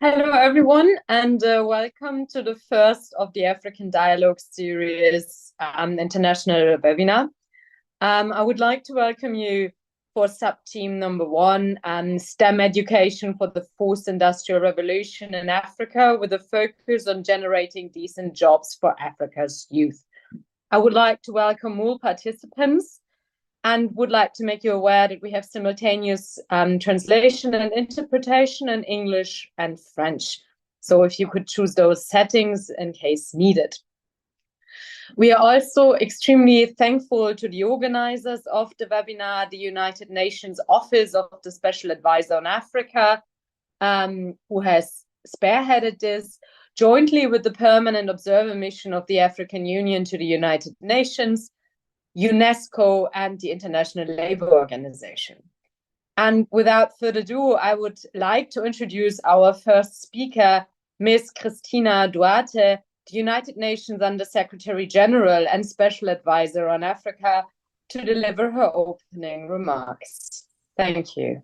Hello, everyone, and welcome to the first of the African Dialogue Series international webinar. I would like to welcome you for sub-team number 1, STEM education for the fourth industrial revolution in Africa, with a focus on generating decent jobs for Africa's youth. I would like to welcome all participants and would like to make you aware that we have simultaneous translation and interpretation in English and French. So if you could choose those settings in case needed. We are also extremely thankful to the organizers of the webinar, the United Nations Office of the Special Advisor on Africa, who has spearheaded this, jointly with the Permanent Observer Mission of the African Union to the United Nations, UNESCO, and the International Labour Organization. And without further ado, I would like to introduce our first speaker, Ms. Cristina Duarte, the United Nations Under-Secretary General and Special Advisor on Africa, to deliver her opening remarks. Thank you.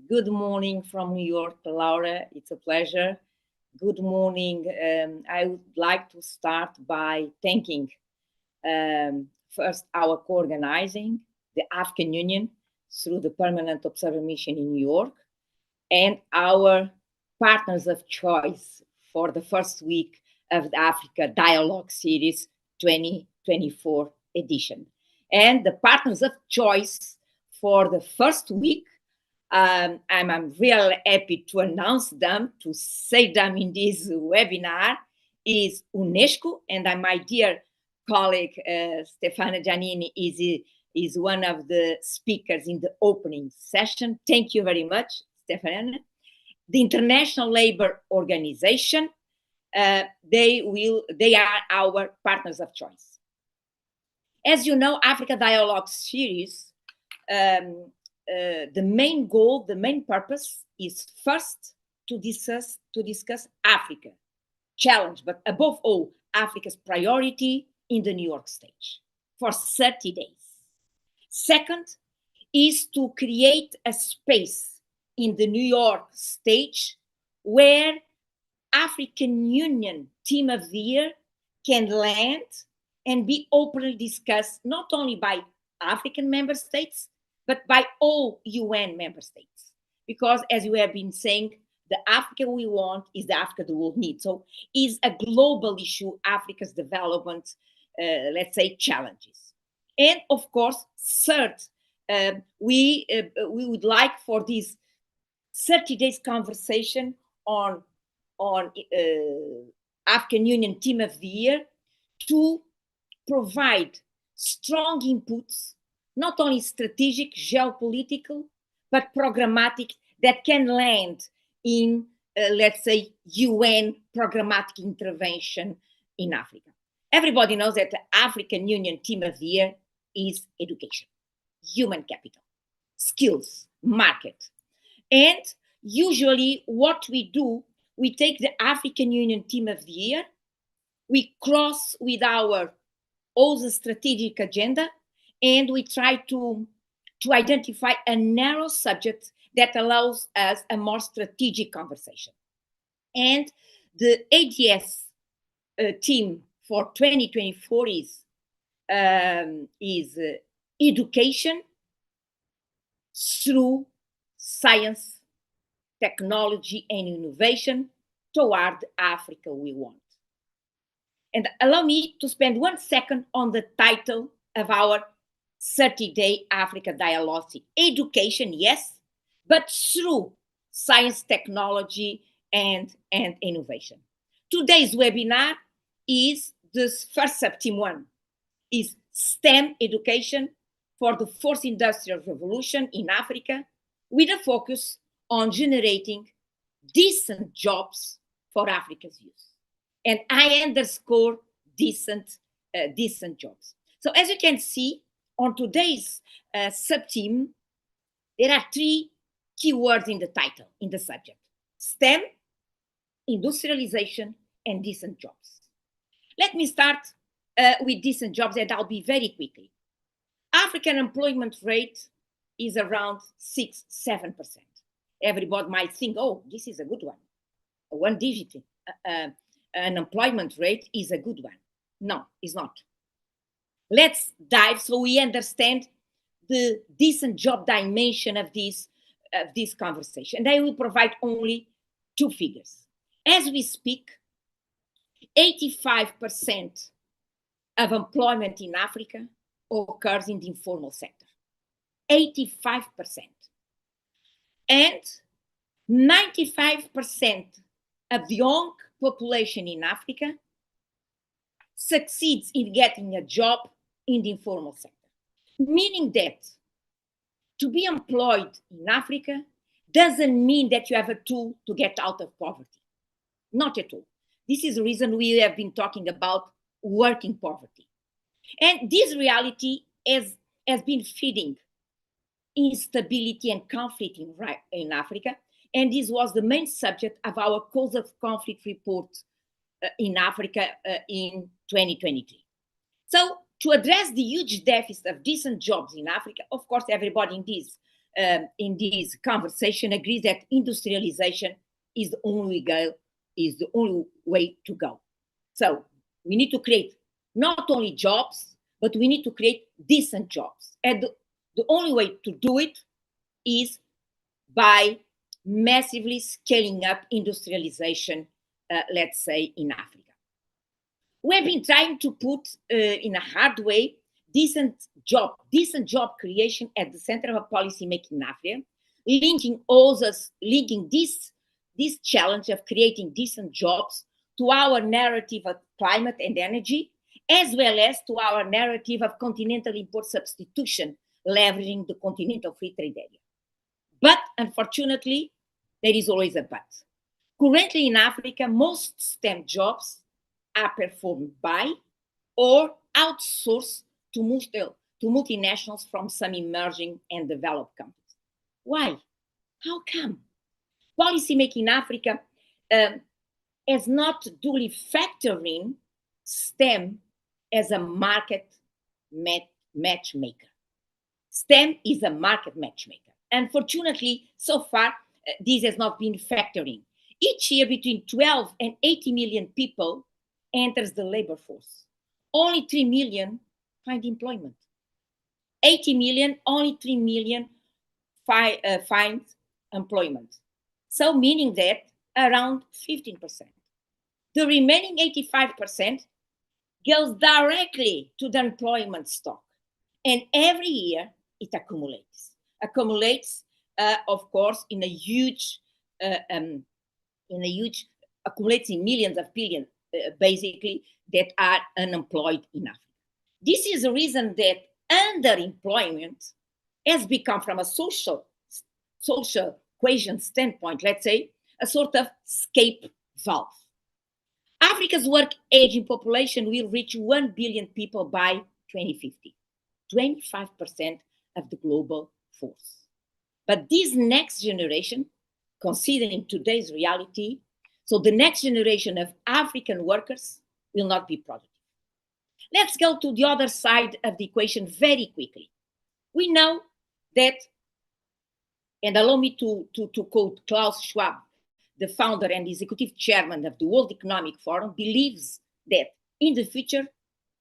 Good morning from New York, Laura. It's a pleasure. Good morning. I would like to start by thanking first our co-organizing, the African Union, through the Permanent Observer Mission in New York, and our partners of choice for the first week of the Africa Dialogue Series 2024 edition. And the partners of choice for the first week, I'm really happy to announce them, to say them in this webinar, is UNESCO, and my dear colleague Stefano Giannini is one of the speakers in the opening session. Thank you very much, Stefano. The International Labour Organization, they are our partners of choice. As you know, Africa Dialogue Series, the main goal, the main purpose is first to discuss Africa challenge, but above all, Africa's priority in the New York stage for 30 days. Second is to create a space in the New York stage where African Union Team of the Year can land and be openly discussed not only by African member states, but by all UN member states. Because as you have been saying, the Africa we want is the Africa the world needs. So is a global issue, Africa's development, let's say, challenges. And of course, third, we would like for this 30 days conversation on African Union Team of the Year to provide strong inputs, not only strategic, geopolitical, but programmatic, that can land in, let's say, UN programmatic intervention in Africa. Everybody knows that the African Union Team of the Year is education, human capital, skills, market. And usually what we do, we take the African Union Team of the Year, we cross with our own strategic agenda, and we try to identify a narrow subject that allows us a more strategic conversation. And the ADS team for 2024 is education through science, technology, and innovation toward Africa we want. And allow me to spend 1 second on the title of our 30-day Africa Dialogue. Education, yes, but through science, technology, and innovation. Today's webinar is this first sub-team 1, is STEM education for the fourth industrial revolution in Africa, with a focus on generating decent jobs for Africa's youth. And I underscore decent jobs. So as you can see, on today's sub-team, there are 3 keywords in the title, in the subject: STEM, industrialization, and decent jobs. Let me start with decent jobs, and I'll be very quickly. African employment rate is around 6-7%. everybody might think, oh, this is a good one. One digit unemployment rate is a good one. No, it's not. Let's dive so we understand the decent job dimension of this conversation. And I will provide only two figures. As we speak, 85% of employment in Africa occurs in the informal sector. 85%. And 95% of the young population in Africa succeeds in getting a job in the informal sector. Meaning that to be employed in Africa doesn't mean that you have a tool to get out of poverty. Not at all. This is the reason we have been talking about working poverty. And this reality has been feeding instability and conflict in Africa. And this was the main subject of our cause of conflict report in Africa in 2023. So to address the huge deficit of decent jobs in Africa, of course, everybody in this conversation agrees that industrialization is the only way to go. So we need to create not only jobs, but we need to create decent jobs. And the only way to do it is by massively scaling up industrialization, let's say, in Africa. We've been trying to put in a hard way decent job creation at the center of a policy making in Africa, linking this challenge of creating decent jobs to our narrative of climate and energy, as well as to our narrative of continental import substitution, leveraging the continental free trade area. But unfortunately, there is always a but. Currently in Africa, most STEM jobs are performed by or outsourced to multinationals from some emerging and developed countries. Why? How come? Policymaking in Africa has not duly factored in STEM as a market matchmaker. STEM is a market matchmaker. Unfortunately, so far, this has not been factored in. Each year, between 12 and 80 million people enters the labor force. Only 3 million find employment. 80 million, only 3 million find employment. So meaning that around 15%. The remaining 85% goes directly to the employment stock. And every year it accumulates, of course, in a huge, accumulates in millions of billions, basically, that are unemployed in Africa. This is the reason that underemployment has become, from a social cohesion standpoint, let's say, a sort of escape valve. Africa's work-aging population will reach 1 billion people by 2050, 25% of the global force. But this next generation, considering today's reality, so the next generation of African workers will not be productive. Let's go to the other side of the equation very quickly. We know that, and allow me to quote Klaus Schwab, the founder and executive chairman of the World Economic Forum, believes that in the future,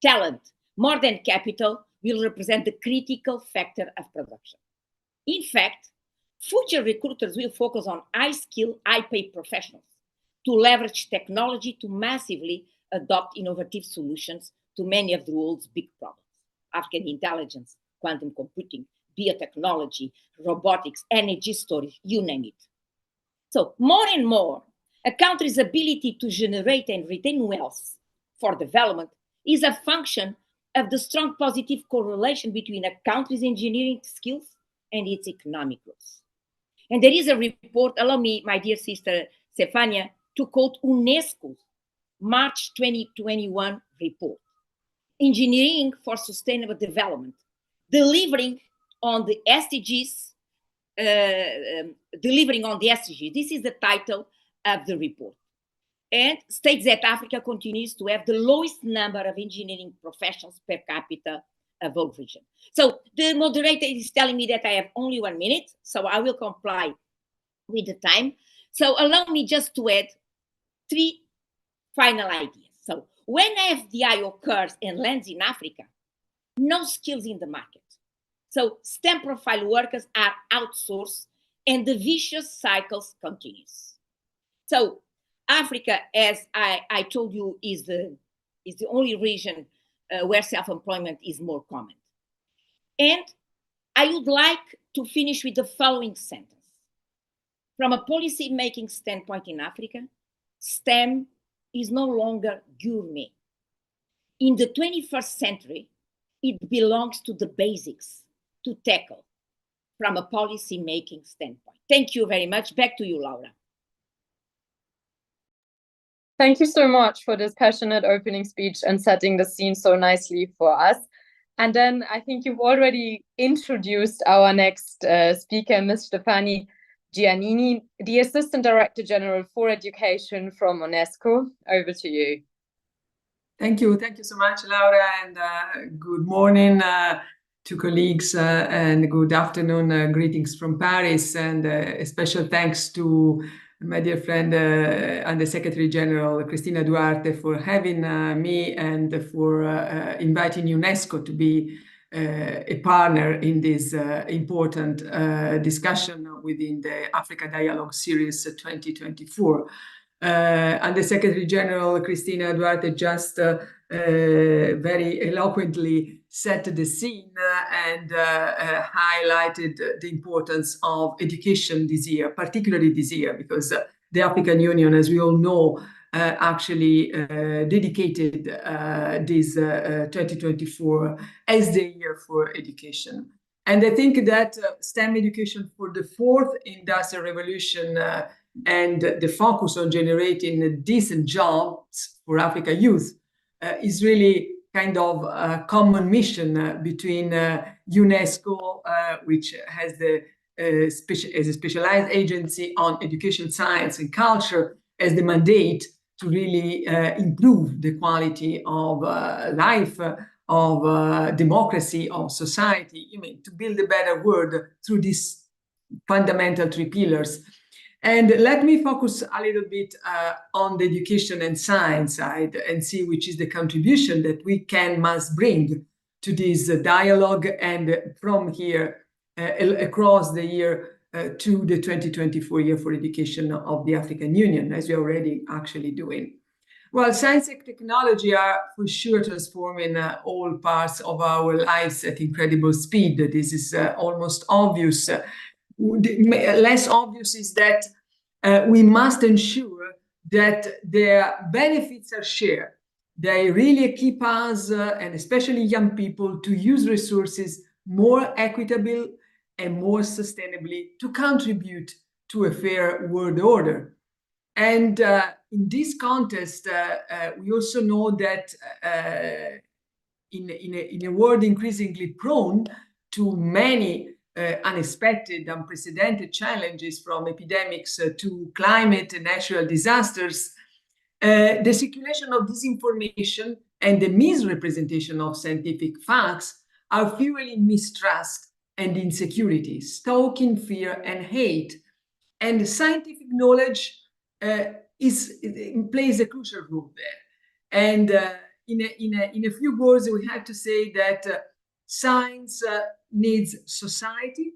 talent, more than capital, will represent the critical factor of production. In fact, future recruiters will focus on high-skill, high-paid professionals to leverage technology to massively adopt innovative solutions to many of the world's big problems: African intelligence, quantum computing, biotechnology, robotics, energy storage, you name it. So more and more, a country's ability to generate and retain wealth for development is a function of the strong positive correlation between a country's engineering skills and its economic growth. And there is a report, allow me, my dear sister Stefania, to quote UNESCO's March 2021 report, Engineering for Sustainable Development, delivering on the SDGs, This is the title of the report. And states that Africa continues to have the lowest number of engineering professionals per capita of all regions. So the moderator is telling me that I have only 1 minute, so I will comply with the time. So allow me just to add three final ideas. So when FDI occurs and lands in Africa, no skills in the market. So STEM profile workers are outsourced and the vicious cycles continues. So Africa, as I told you, is the only region where self-employment is more common. And I would like to finish with the following sentence. From a policy-making standpoint in Africa, STEM is no longer gourmet. In the 21st century, it belongs to the basics to tackle from a policy-making standpoint. Thank you very much. Back to you, Laura. Thank you so much for this passionate opening speech and setting the scene so nicely for us. And then I think you've already introduced our next speaker, Ms. Stefani Giannini, the Assistant Director General for Education from UNESCO. Over to you. Thank you so much, Laura, and good morning to colleagues and good afternoon, greetings from Paris, and a special thanks to my dear friend and the Secretary General, Cristina Duarte, for having me and for inviting UNESCO to be a partner in this important discussion within the Africa Dialogue Series 2024. And the Secretary General, Cristina Duarte, just very eloquently set the scene and highlighted the importance of education this year, particularly this year, because the African Union, as we all know, actually dedicated this 2024 as the year for education. And I think that STEM education for the fourth industrial revolution and the focus on generating decent jobs for Africa youth is really kind of a common mission between UNESCO, which has as a specialized agency on education, science, and culture, as the mandate to really improve the quality of life, of democracy, of society, to build a better world through these fundamental three pillars. And let me focus a little bit on the education and science side and see which is the contribution that we must bring to this dialogue, and from here across the year to the 2024 year for education of the African Union, as we're already actually doing. Well, science and technology are for sure transforming all parts of our lives at incredible speed. This is almost obvious. Less obvious is that we must ensure that their benefits are shared. They really keep us, and especially young people, to use resources more equitable and more sustainably to contribute to a fair world order. And in this context, we also know that in a world increasingly prone to many unexpected, unprecedented challenges, from epidemics to climate and natural disasters, the circulation of disinformation and the misrepresentation of scientific facts are fueling mistrust and insecurity, stoking fear and hate. And scientific knowledge plays a crucial role there. And in a few words, we have to say that science needs society,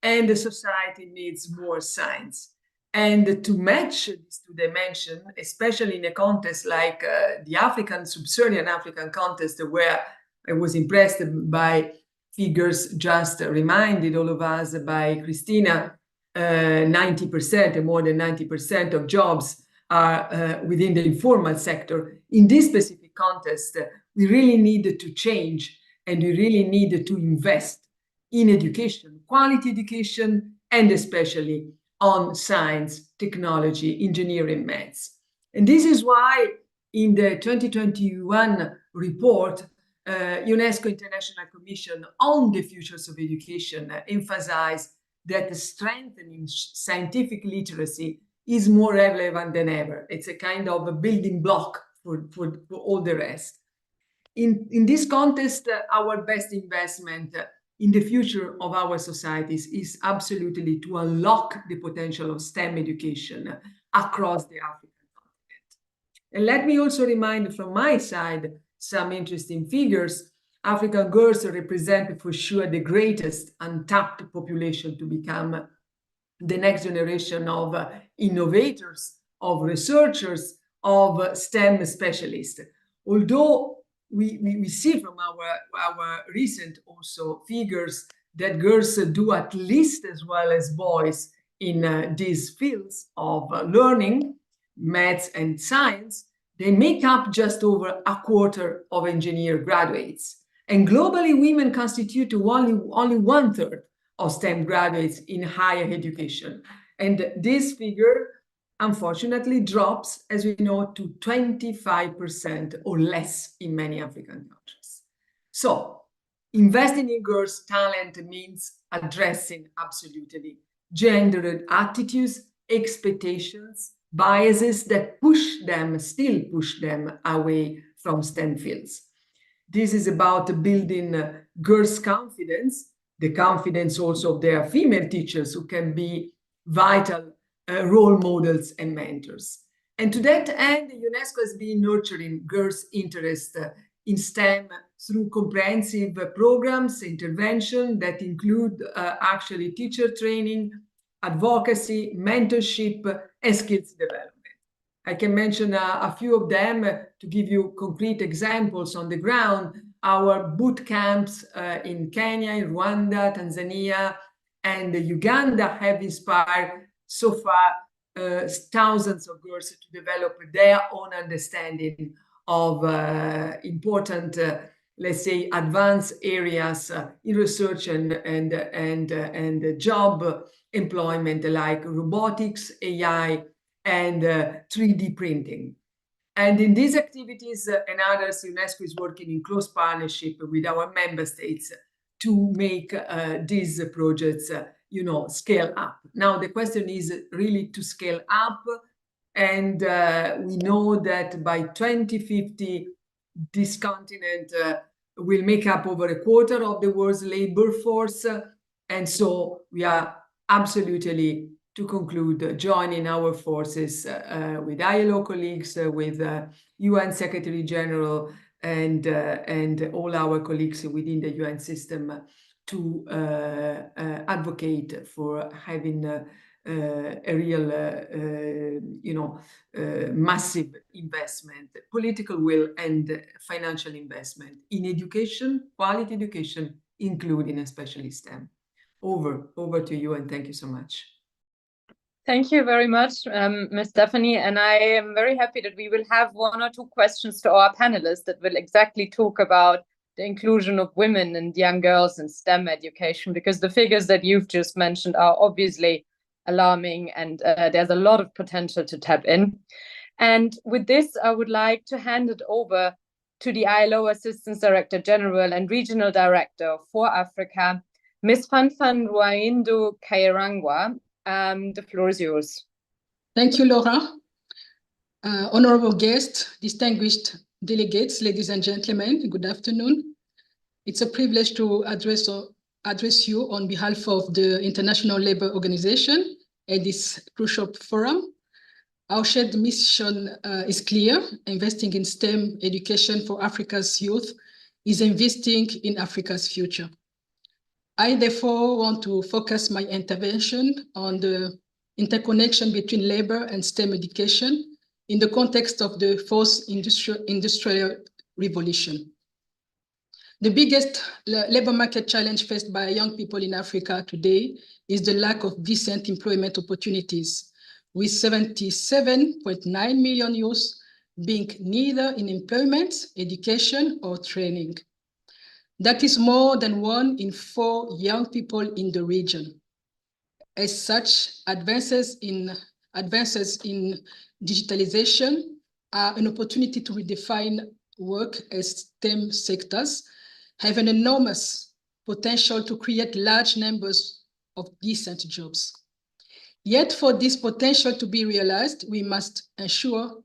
and the society needs more science. And to match these two dimensions, especially in a context like the sub-Saharan African context, where I was impressed by figures just reminded all of us by Cristina, 90% and more than 90% of jobs are within the informal sector. In this specific context, we really need to change, and we really need to invest in education, quality education, and especially on science, technology, engineering, maths. And this is why in the 2021 report, UNESCO International Commission on the Futures of Education emphasized that strengthening scientific literacy is more relevant than ever. It's a kind of a building block for all the rest. In this context, our best investment in the future of our societies is absolutely to unlock the potential of STEM education across the African continent. And let me also remind from my side some interesting figures. African girls represent for sure the greatest untapped population to become the next generation of innovators, of researchers, of STEM specialists. Although we see from our recent also figures that girls do at least as well as boys in these fields of learning, maths and science, they make up just over a quarter of engineer graduates. And globally, women constitute only 1/3 of STEM graduates in higher education. And this figure, unfortunately, drops, as we know, to 25% or less in many African countries. So, investing in girls' talent means addressing absolutely gendered attitudes, expectations, biases that still push them away from STEM fields. This is about building girls' confidence, the confidence also of their female teachers who can be vital role models and mentors. And to that end, UNESCO has been nurturing girls' interest in STEM through comprehensive programs, intervention that include actually teacher training, advocacy, mentorship, and skills development. I can mention a few of them to give you concrete examples on the ground. Our boot camps in Kenya, in Rwanda, Tanzania, and Uganda have inspired so far thousands of girls to develop their own understanding of important, let's say, advanced areas in research and job employment like robotics, AI, and 3D printing. And in these activities and others, UNESCO is working in close partnership with our member states to make these projects, scale up. Now, the question is really to scale up. And we know that by 2050, this continent will make up over a quarter of the world's labor force. And so we are absolutely, to conclude, joining our forces with ILO colleagues, with UN Secretary General, and all our colleagues within the UN system to advocate for having a real, massive investment, political will, and financial investment in education, quality education, including especially STEM. Over to you, and thank you so much. Thank you very much, Ms. Stephanie. And I am very happy that we will have 1 or 2 questions to our panelists that will exactly talk about the inclusion of women and young girls in STEM education, because the figures that you've just mentioned are obviously alarming, and there's a lot of potential to tap in. And with this, I would like to hand it over to the ILO Assistant Director General and Regional Director for Africa, Ms. Fanfan Ruaindo Kairangwa. The floor is yours. Thank you, Laura. Honorable guests, distinguished delegates, ladies and gentlemen, good afternoon. It's a privilege to address you on behalf of the International Labour Organization at this crucial forum. Our shared mission is clear. Investing in STEM education for Africa's youth is investing in Africa's future. I therefore want to focus my intervention on the interconnection between labor and STEM education in the context of the fourth industrial revolution. The biggest labor market challenge faced by young people in Africa today is the lack of decent employment opportunities, with 77.9 million youth being neither in employment, education, or training. That is more than 1 in 4 young people in the region. As such, advances in digitalization are an opportunity to redefine work as STEM sectors, have an enormous potential to create large numbers of decent jobs. Yet for this potential to be realized, we must ensure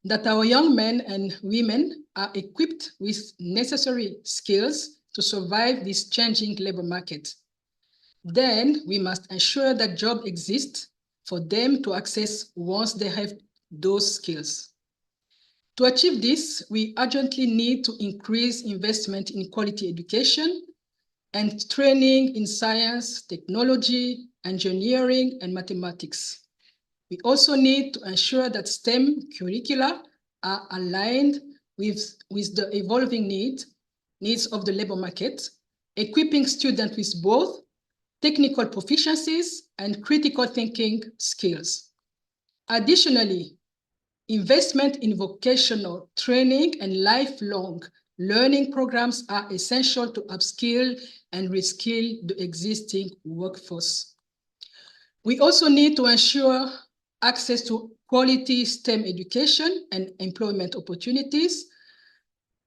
that our young men and women are equipped with necessary skills to survive this changing labor market. Then we must ensure that jobs exist for them to access once they have those skills. To achieve this, we urgently need to increase investment in quality education and training in science, technology, engineering, and mathematics. We also need to ensure that STEM curricula are aligned with the evolving needs of the labor market, equipping students with both technical proficiencies and critical thinking skills. Additionally, investment in vocational training and lifelong learning programs are essential to upskill and reskill the existing workforce. We also need to ensure access to quality STEM education and employment opportunities,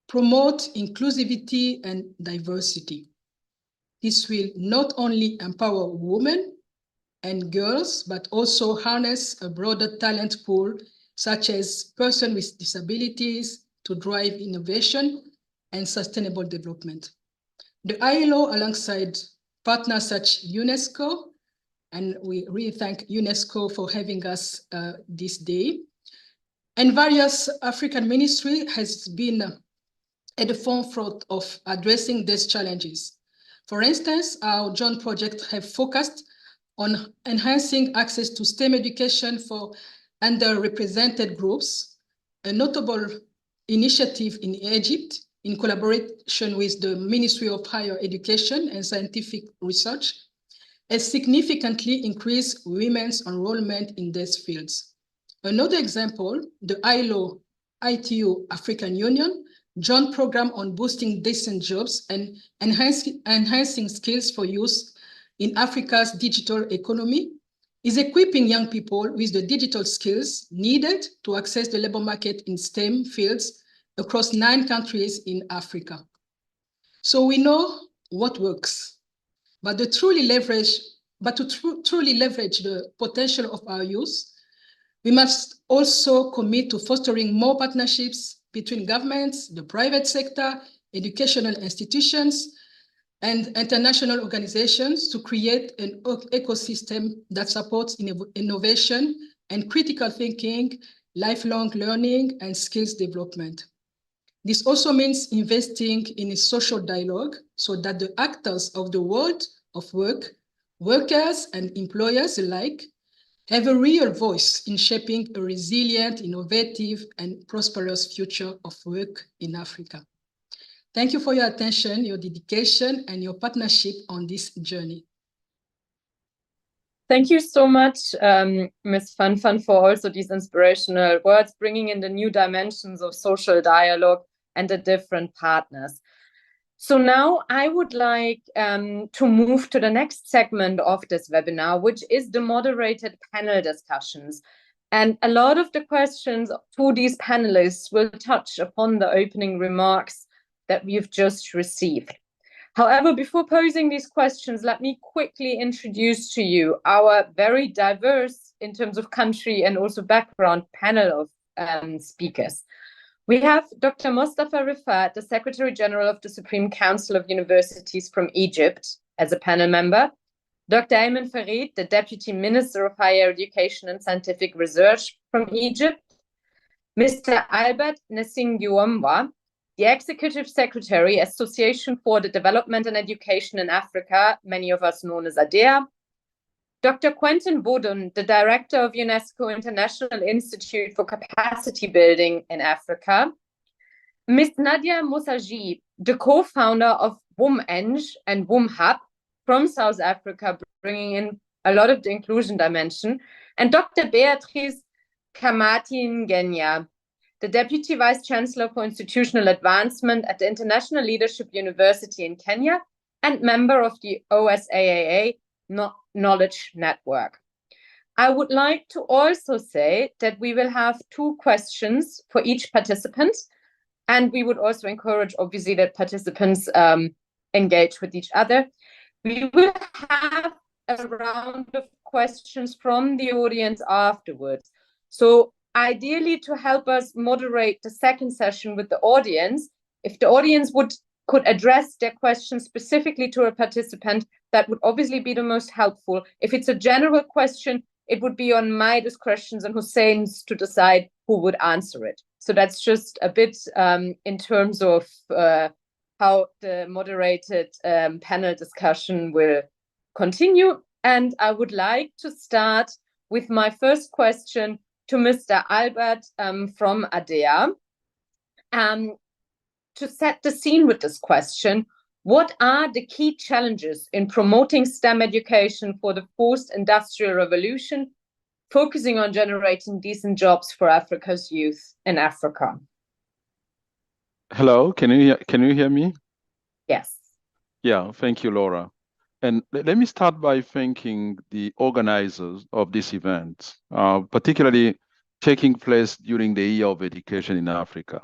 promote inclusivity and diversity. This will not only empower women and girls, but also harness a broader talent pool, such as persons with disabilities, to drive innovation and sustainable development. The ILO, alongside partners such as UNESCO, and we really thank UNESCO for having us this day, and various African ministries has been at the forefront of addressing these challenges. For instance, our joint project have focused on enhancing access to STEM education for underrepresented groups. A notable initiative in Egypt, in collaboration with the Ministry of Higher Education and Scientific Research, has significantly increased women's enrollment in these fields. Another example, the ILO ITU African Union joint program on boosting decent jobs and enhancing skills for youth in Africa's digital economy is equipping young people with the digital skills needed to access the labor market in STEM fields across 9 countries in Africa. So we know what works, but to truly leverage the potential of our youth, we must also commit to fostering more partnerships between governments, the private sector, educational institutions, and international organizations to create an ecosystem that supports innovation and critical thinking, lifelong learning, and skills development. This also means investing in a social dialogue so that the actors of the world of work, workers and employers alike, have a real voice in shaping a resilient, innovative, and prosperous future of work in Africa. Thank you for your attention, your dedication, and your partnership on this journey. Thank you so much, Ms. Fanfan, for also these inspirational words, bringing in the new dimensions of social dialogue and the different partners. So now I would like to move to the next segment of this webinar, which is the moderated panel discussions. And a lot of the questions to these panelists will touch upon the opening remarks that we've just received. However, before posing these questions, let me quickly introduce to you our very diverse, in terms of country and also background, panel of speakers. We have Dr. Mostafa Rifat, the Secretary General of the Supreme Council of Universities from Egypt, as a panel member. Dr. Ayman Farid, the Deputy Minister of Higher Education and Scientific Research from Egypt. Mr. Albert Nesingiyomwa, the Executive Secretary, Association for the Development and Education in Africa, many of us known as ADEA. Dr. Quentin Bodun, the Director of UNESCO International Institute for Capacity Building in Africa. Ms. Nadia Moussaji, the co-founder of WomEng and WomHub from South Africa, bringing in a lot of the inclusion dimension. And Dr. Beatrice Kamati-Ngenya, the Deputy Vice Chancellor for Institutional Advancement at the International Leadership University in Kenya and member of the OSAAA Knowledge Network. I would like to also say that we will have 2 questions for each participant, and we would also encourage, obviously, that participants engage with each other. We will have a round of questions from the audience afterwards. So ideally, to help us moderate the second session with the audience, if the audience would could address their question specifically to a participant, that would obviously be the most helpful. If it's a general question, it would be on my discretions and Hussein's to decide who would answer it. So that's just a bit in terms of how the moderated panel discussion will continue. And I would like to start with my first question to Mr. Albert from ADEA. To set the scene with this question, what are the key challenges in promoting STEM education for the post-industrial revolution, focusing on generating decent jobs for Africa's youth in Africa? Hello, can you hear me? Yes. Yeah, thank you, Laura. And let me start by thanking the organizers of this event, particularly taking place during the Year of Education in Africa.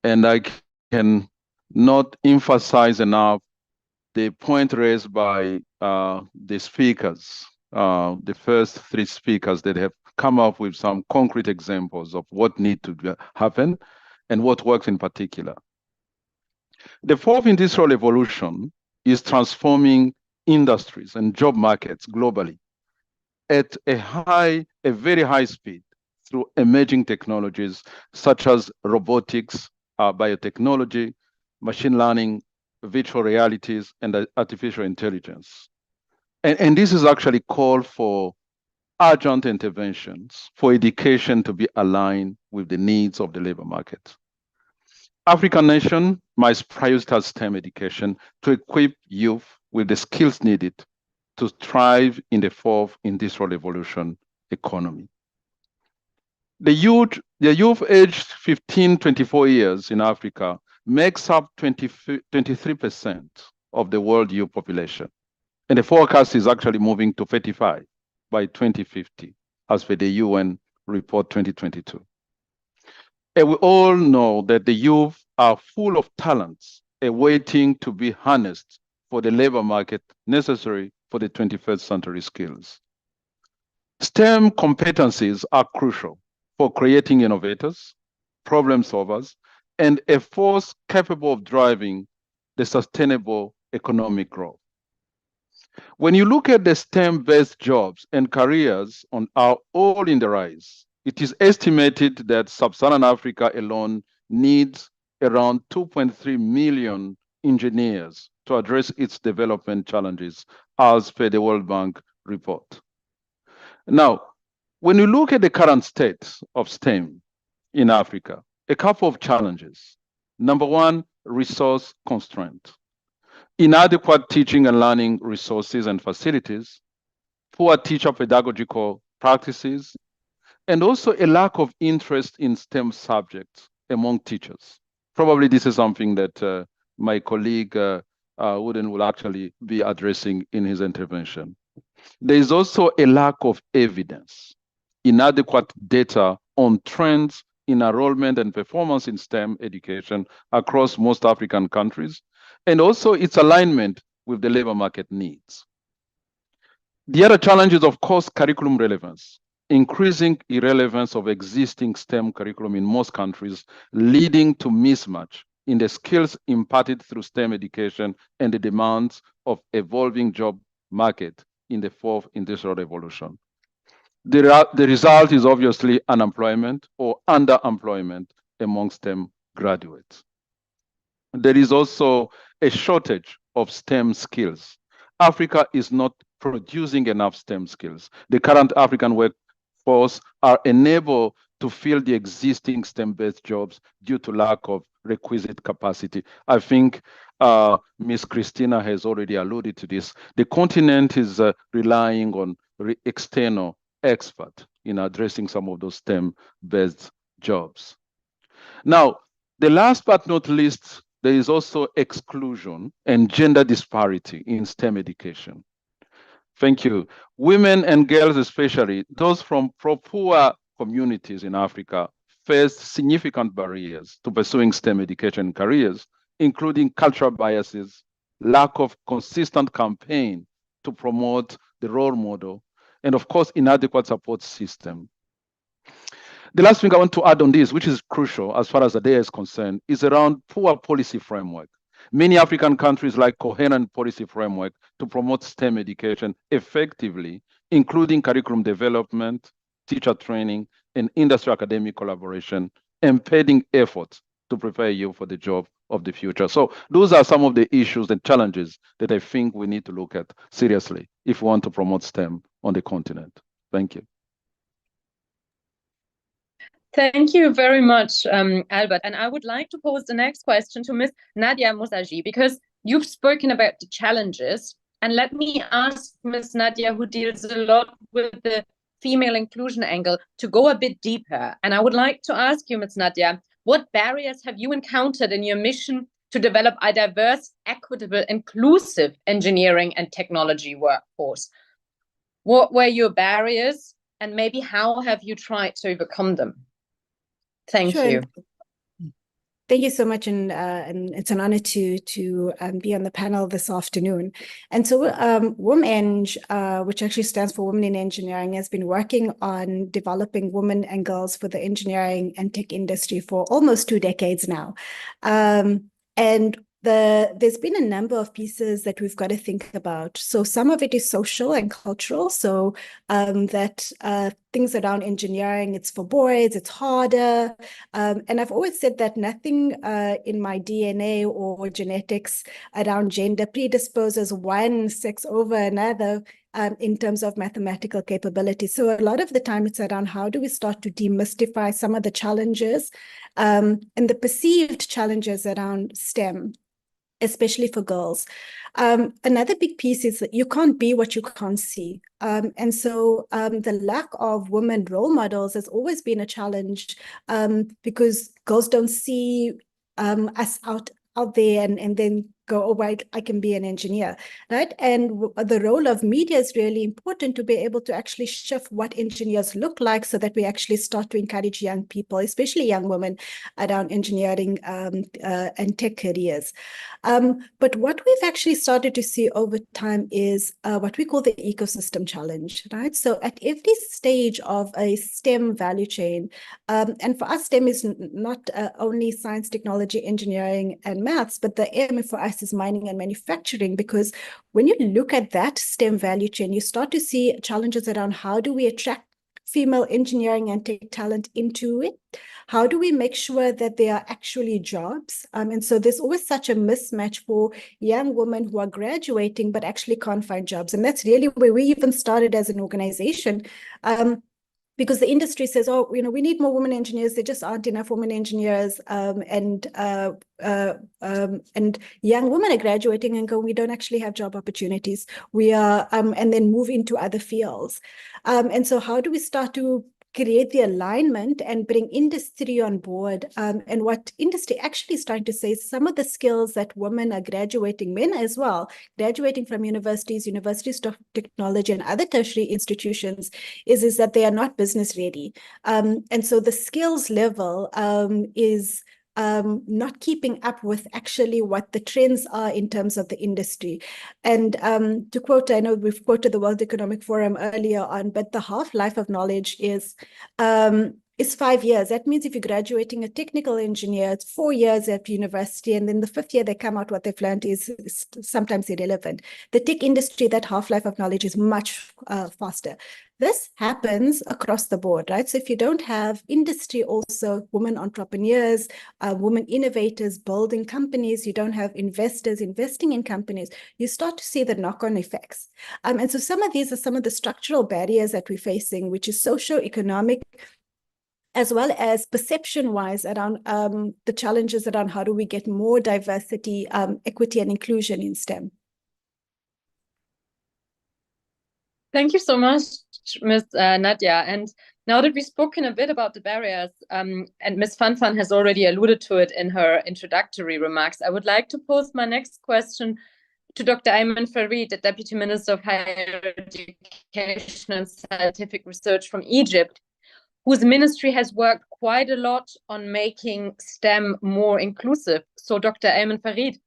And I can not emphasize enough the point raised by the speakers, the first three speakers that have come up with some concrete examples of what needs to happen and what works in particular. The fourth industrial revolution is transforming industries and job markets globally at a very high speed through emerging technologies such as robotics, biotechnology, machine learning, virtual realities, and artificial intelligence. And this is actually called for urgent interventions for education to be aligned with the needs of the labor market. African nation must prioritize STEM education to equip youth with the skills needed to thrive in the fourth industrial revolution economy. The youth aged 15, 24 years in Africa makes up 23% of the world youth population. And the forecast is actually moving to 35 by 2050, as per the UN report 2022. And we all know that the youth are full of talents awaiting to be harnessed for the labor market necessary for the 21st century skills. STEM competencies are crucial for creating innovators, problem solvers, and a force capable of driving the sustainable economic growth. When you look at the STEM-based jobs and careers are all in the rise, it is estimated that Sub-Saharan Africa alone needs around 2.3 million engineers to address its development challenges, as per the World Bank report. Now, when you look at the current state of STEM in Africa, a couple of challenges. Number one, resource constraint. Inadequate teaching and learning resources and facilities, poor teacher pedagogical practices, and also a lack of interest in STEM subjects among teachers. Probably this is something that my colleague Wooden will actually be addressing in his intervention. There is also a lack of evidence, inadequate data on trends in enrollment and performance in STEM education across most African countries, and also its alignment with the labor market needs. The other challenge is, of course, curriculum relevance, increasing irrelevance of existing STEM curriculum in most countries, leading to mismatch in the skills imparted through STEM education and the demands of evolving job market in the fourth industrial revolution. The result is obviously unemployment or underemployment among STEM graduates. There is also a shortage of STEM skills. Africa is not producing enough STEM skills. The current African workforce are unable to fill the existing STEM-based jobs due to lack of requisite capacity. I think Ms. Christina has already alluded to this. The continent is relying on external experts in addressing some of those STEM-based jobs. Now, the last but not least, there is also exclusion and gender disparity in STEM education. Thank you. Women and girls, especially those from poor communities in Africa, face significant barriers to pursuing STEM education careers, including cultural biases, lack of consistent campaign to promote the role model, and of course, inadequate support system. The last thing I want to add on this, which is crucial as far as ADEA is concerned, is around poor policy framework. Many African countries lack coherent policy framework to promote STEM education effectively, including curriculum development, teacher training, and industry academic collaboration, impeding efforts to prepare you for the job of the future. So those are some of the issues and challenges that I think we need to look at seriously if we want to promote STEM on the continent. Thank you. Thank you very much, Albert. And I would like to pose the next question to Ms. Nadia Mousaji, because you've spoken about the challenges. And let me ask Ms. Nadia, who deals a lot with the female inclusion angle, to go a bit deeper. And I would like to ask you, Ms. Nadia, what barriers have you encountered in your mission to develop a diverse, equitable, inclusive engineering and technology workforce? What were your barriers, and maybe how have you tried to overcome them? Thank you. Thank you so much, and it's an honor to be on the panel this afternoon. And so WOMEng, which actually stands for Women in Engineering, has been working on developing women and girls for the engineering and tech industry for almost 2 decades now. And there's been a number of pieces that we've got to think about. So some of it is social and cultural. So that things around engineering, it's for boys, it's harder. And I've always said that nothing in my DNA or genetics around gender predisposes one sex over another in terms of mathematical capability. So a lot of the time it's around how do we start to demystify some of the challenges and the perceived challenges around STEM, especially for girls. Another big piece is that you can't be what you can't see. And so the lack of women role models has always been a challenge because girls don't see us out there and then go, oh, right, I can be an engineer, right? And the role of media is really important to be able to actually shift what engineers look like so that we actually start to encourage young people, especially young women, around engineering and tech careers. But what we've actually started to see over time is what we call the ecosystem challenge, right? So at every stage of a STEM value chain, and for us, STEM is not only science, technology, engineering, and maths, but the M for us is mining and manufacturing, because when you look at that STEM value chain, you start to see challenges around how do we attract female engineering and tech talent into it? How do we make sure that there are actually jobs? And so there's always such a mismatch for young women who are graduating but actually can't find jobs. And that's really where we even started as an organization. Because the industry says, oh, you know, we need more women engineers. There just aren't enough women engineers, and young women are graduating and go, we don't actually have job opportunities. We are, and then move into other fields. And so, how do we start to create the alignment and bring industry on board? And what industry actually is trying to say is some of the skills that women are graduating, men as well, graduating from universities of technology and other tertiary institutions, is that they are not business ready. And so the skills level is not keeping up with actually what the trends are in terms of the industry. And to quote, I know we've quoted the World Economic Forum earlier on, but the half-life of knowledge is 5 years. That means if you're graduating a technical engineer, it's 4 years at university, and then the 5th year they come out, what they've learned is sometimes irrelevant. The tech industry, that half-life of knowledge is much faster. This happens across the board, right? So if you don't have industry also, women entrepreneurs, women innovators building companies, you don't have investors investing in companies, you start to see the knock-on effects. And so some of these are some of the structural barriers that we're facing, which is socio-economic, as well as perception-wise around the challenges around how do we get more diversity, equity, and inclusion in STEM. Thank you so much, Ms. Nadia. And now that we've spoken a bit about the barriers, and Ms. Fanfan has already alluded to it in her introductory remarks, I would like to pose my next question to Dr. Ayman Farid, the Deputy Minister of Higher Education and Scientific Research from Egypt, whose ministry has worked quite a lot on making STEM more inclusive. So Dr. Ayman Farid,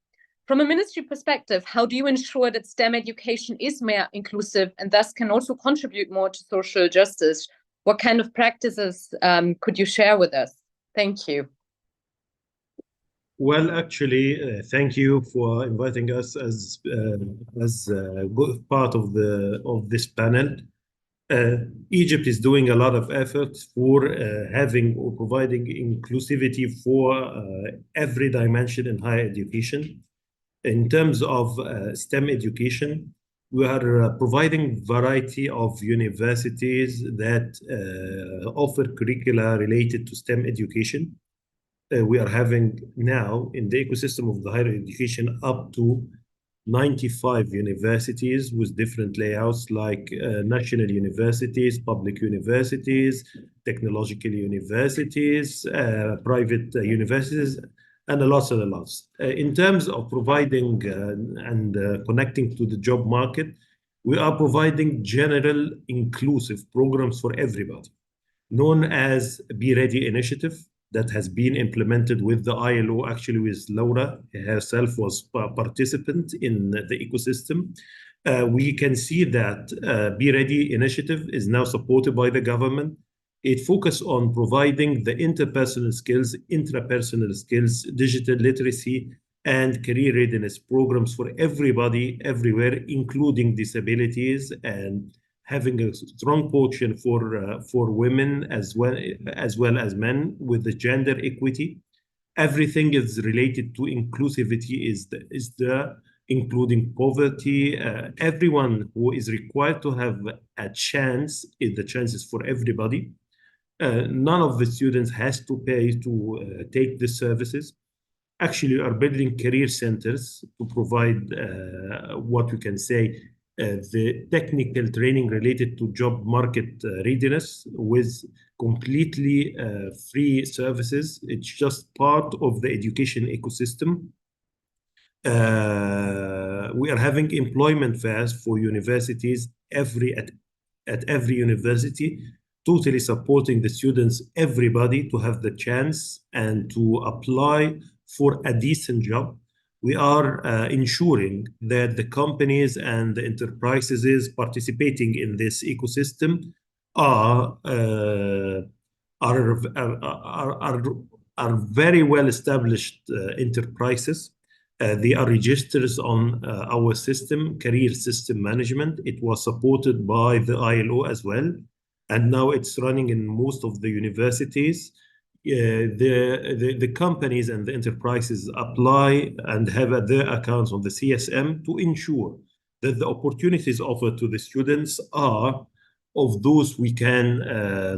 from a ministry perspective, how do you ensure that STEM education is more inclusive and thus can also contribute more to social justice? What kind of practices could you share with us? Thank you. Well, actually, thank you for inviting us as part of this panel. Egypt is doing a lot of efforts for having or providing inclusivity for every dimension in higher education. In terms of STEM education, we are providing variety of universities that offer curricula related to STEM education. We are having now in the ecosystem of the higher education up to 95 universities with different layouts like national universities, public universities, technological universities, private universities, and a lot and a lot. In terms of providing and connecting to the job market, we are providing general inclusive programs for everybody, known as Be Ready Initiative, that has been implemented with the ILO, actually with Laura herself was a participant in the ecosystem. We can see that Be Ready Initiative is now supported by the government. It focuses on providing the interpersonal skills, intrapersonal skills, digital literacy, and career readiness programs for everybody, everywhere, including disabilities, and having a strong portion for women as well as men with the gender equity. Everything is related to inclusivity is the including poverty. Everyone who is required to have a chance, the chances for everybody. None of the students has to pay to take the services. Actually, we are building career centers to provide what we can say the technical training related to job market readiness with completely free services. It's just part of the education ecosystem. We are having employment fairs for universities at every university, totally supporting the students, everybody to have the chance and to apply for a decent job. We are ensuring that the companies and the enterprises participating in this ecosystem are very well established enterprises. They are registered on our system, career system management. It was supported by the ILO as well, and now it's running in most of the universities. The companies and the enterprises apply and have their accounts on the CSM to ensure that the opportunities offered to the students are of those we can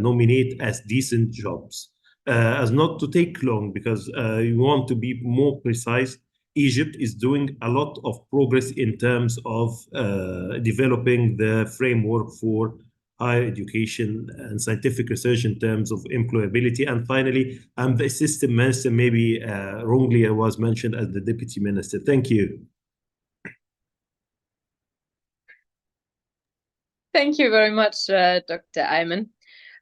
nominate as decent jobs. As not to take long, because you want to be more precise, Egypt is doing a lot of progress in terms of developing the framework for higher education and scientific research in terms of employability. And finally, I'm the assistant minister, maybe wrongly I was mentioned as the deputy minister. Thank you. Thank you very much, Dr. Ayman.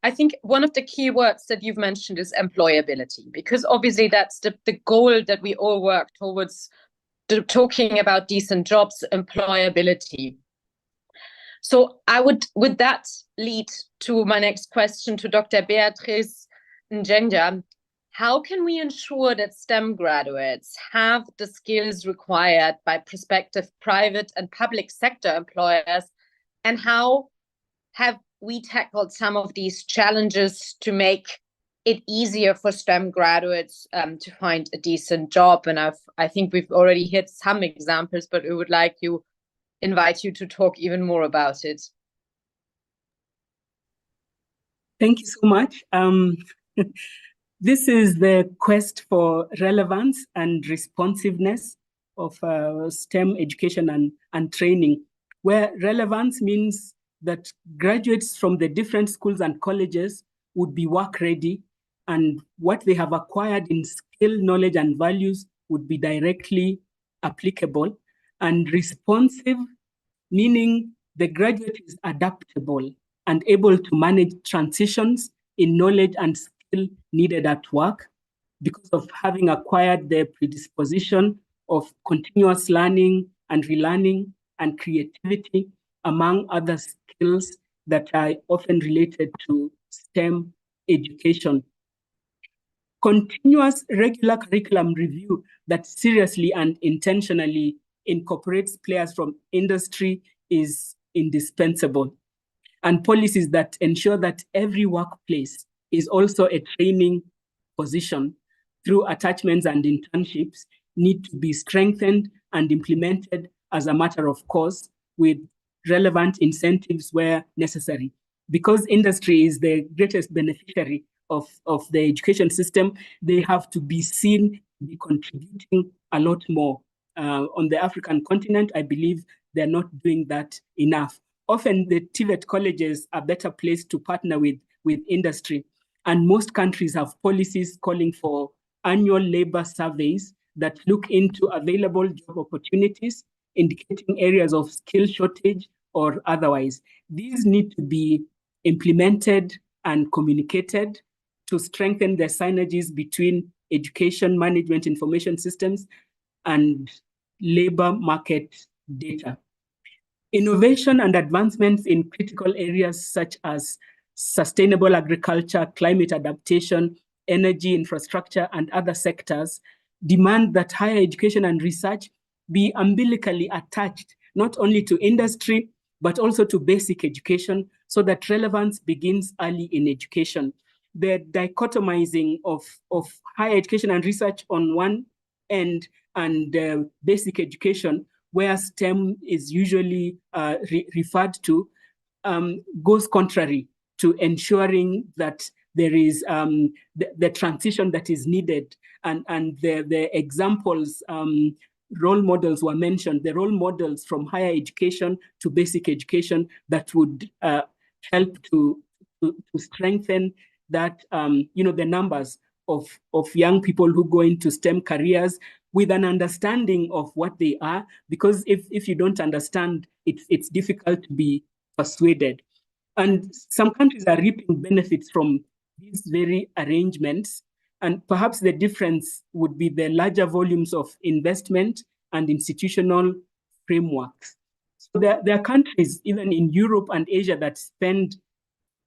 I think one of the key words that you've mentioned is employability, because obviously that's the goal that we all work towards, talking about decent jobs, employability. So would that lead to my next question to Dr. Beatrice Njenja. How can we ensure that STEM graduates have the skills required by prospective private and public sector employers, and how have we tackled some of these challenges to make it easier for STEM graduates to find a decent job? And I think we've already hit some examples, but we would like to invite you to talk even more about it. Thank you so much. This is the quest for relevance and responsiveness of STEM education and training, where relevance means that graduates from the different schools and colleges would be work ready, and what they have acquired in skill, knowledge, and values would be directly applicable. And responsive, meaning the graduate is adaptable and able to manage transitions in knowledge and skill needed at work because of having acquired the predisposition of continuous learning and relearning and creativity, among other skills that are often related to STEM education. continuous regular curriculum review that seriously and intentionally incorporates players from industry is indispensable. And policies that ensure that every workplace is also a training position through attachments and internships need to be strengthened and implemented as a matter of course, with relevant incentives where necessary. Because industry is the greatest beneficiary of the education system, they have to be seen to be contributing a lot more. On the African continent, I believe they're not doing that enough. Often the TVET colleges are better placed to partner with industry. And most countries have policies calling for annual labor surveys that look into available job opportunities, indicating areas of skill shortage or otherwise. These need to be implemented and communicated to strengthen the synergies between education management information systems and labor market data. Innovation and advancements in critical areas such as sustainable agriculture, climate adaptation, energy infrastructure, and other sectors demand that higher education and research be umbilically attached not only to industry, but also to basic education so that relevance begins early in education. The dichotomizing of higher education and research on one end and basic education, where STEM is usually referred to, goes contrary to ensuring that there is the transition that is needed. And the examples, role models were mentioned, the role models from higher education to basic education that would help to strengthen that, the numbers of young people who go into STEM careers with an understanding of what they are, because if you don't understand, it's difficult to be persuaded. And some countries are reaping benefits from these very arrangements. And perhaps the difference would be the larger volumes of investment and institutional frameworks. So there are countries, even in Europe and Asia, that spend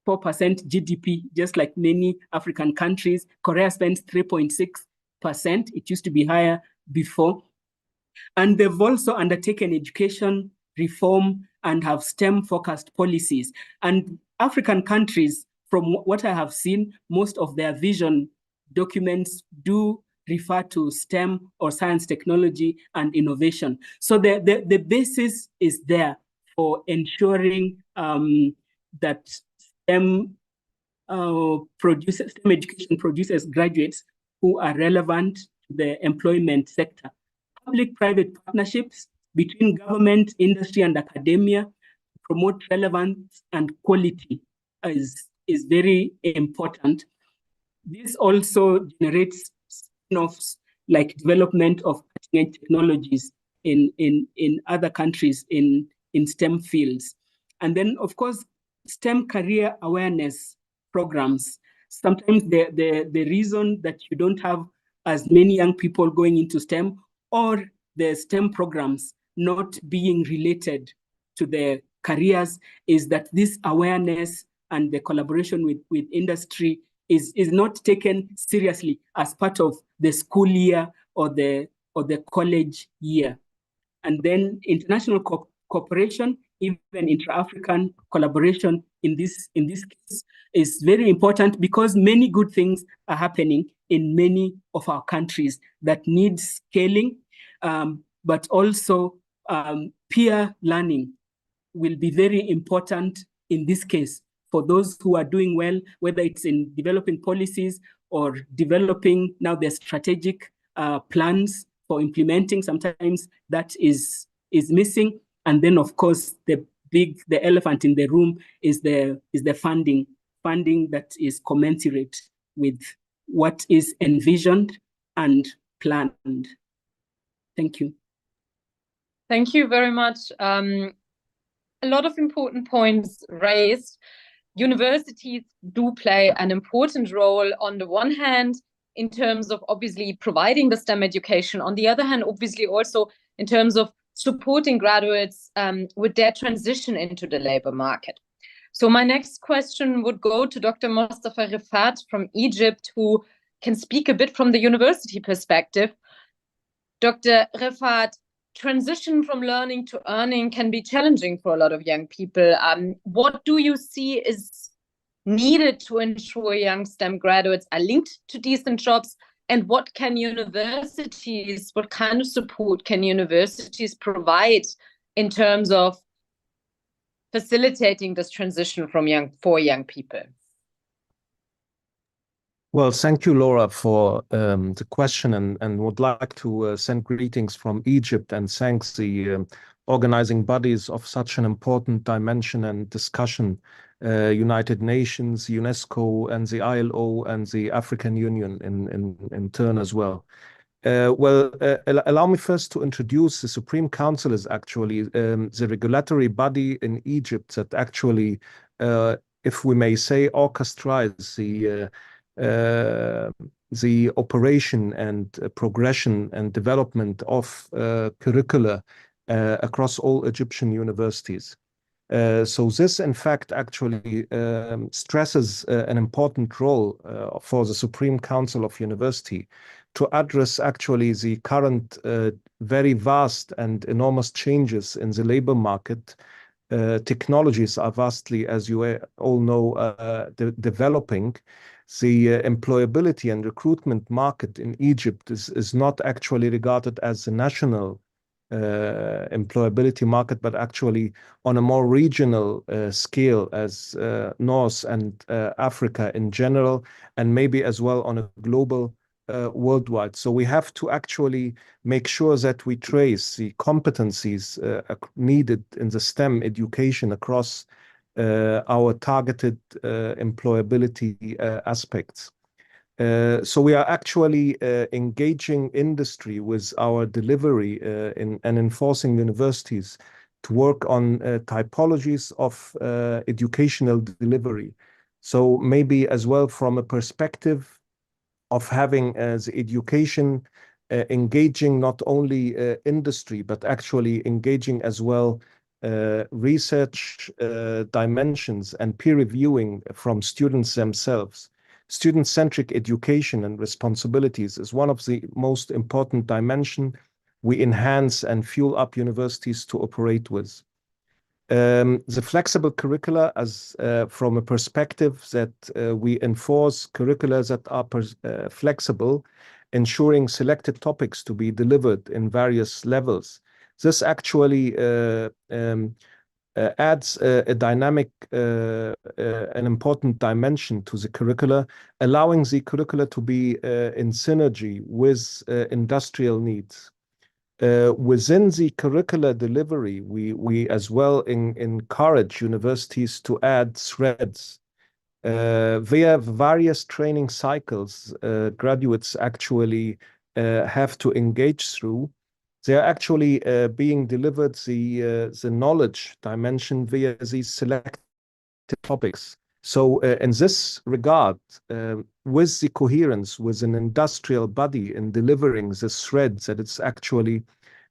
4% GDP, just like many African countries. Korea spends 3.6%. It used to be higher before. And they've also undertaken education reform and have STEM-focused policies. And African countries, from what I have seen, most of their vision documents do refer to STEM or science, technology, and innovation. So the basis is there for ensuring that STEM education produces graduates who are relevant to the employment sector. Public-private partnerships between government, industry, and academia promote relevance and quality is very important. This also generates spin-offs like development of cutting-edge technologies in other countries in STEM fields. And then, of course, STEM career awareness programs. Sometimes the reason that you don't have as many young people going into STEM, or the STEM programs not being related to their careers, is that this awareness and the collaboration with industry is not taken seriously as part of the school year or the college year. And then international cooperation, even intra-African collaboration in this case, is very important, because many good things are happening in many of our countries that need scaling, but also peer learning will be very important in this case for those who are doing well, whether it's in developing policies or developing now their strategic plans for implementing. Sometimes that is missing. And then, of course, the elephant in the room is the funding that is commensurate with what is envisioned and planned. Thank you. Thank you very much. A lot of important points raised. Universities do play an important role on the one hand in terms of obviously providing the STEM education, on the other hand obviously also in terms of supporting graduates with their transition into the labor market. So my next question would go to Dr. Mostafa Rifat from Egypt, who can speak a bit from the university perspective. Dr. Refat, transition from learning to earning can be challenging for a lot of young people. What do you see is needed to ensure young STEM graduates are linked to decent jobs? And what kind of support can universities provide in terms of facilitating this transition for young people? Well, thank you, Laura, for the question, and would like to send greetings from Egypt and thank the organizing bodies of such an important dimension and discussion, United Nations, UNESCO, and the ILO, and the African Union in turn as well. Allow me first to introduce the Supreme Council is actually the regulatory body in Egypt that actually, if we may say, orchestrates the operation and progression and development of curricula across all Egyptian universities. So this, in fact, actually stresses an important role for the Supreme Council of University to address actually the current very vast and enormous changes in the labor market. Technologies are vastly, as you all know, developing. The employability and recruitment market in Egypt is not actually regarded as the national employability market, but actually on a more regional scale as North and Africa in general, and maybe as well on a global worldwide. So we have to actually make sure that we trace the competencies needed in the STEM education across our targeted employability aspects. So we are actually engaging industry with our delivery and enforcing universities to work on typologies of educational delivery. So maybe as well from a perspective of having the education engaging not only industry, but actually engaging as well research dimensions and peer reviewing from students themselves. Student-centric education and responsibilities is one of the most important dimensions we enhance and fuel up universities to operate with. The flexible curricula as from a perspective that we enforce curricula that are flexible, ensuring selected topics to be delivered in various levels. This actually adds a dynamic, an important dimension to the curricula, allowing the curricula to be in synergy with industrial needs. Within the curricular delivery, we as well encourage universities to add threads. Via various training cycles, graduates actually have to engage through. They are actually being delivered the knowledge dimension via these selected topics. So in this regard, with the coherence with an industrial body in delivering the threads that it's actually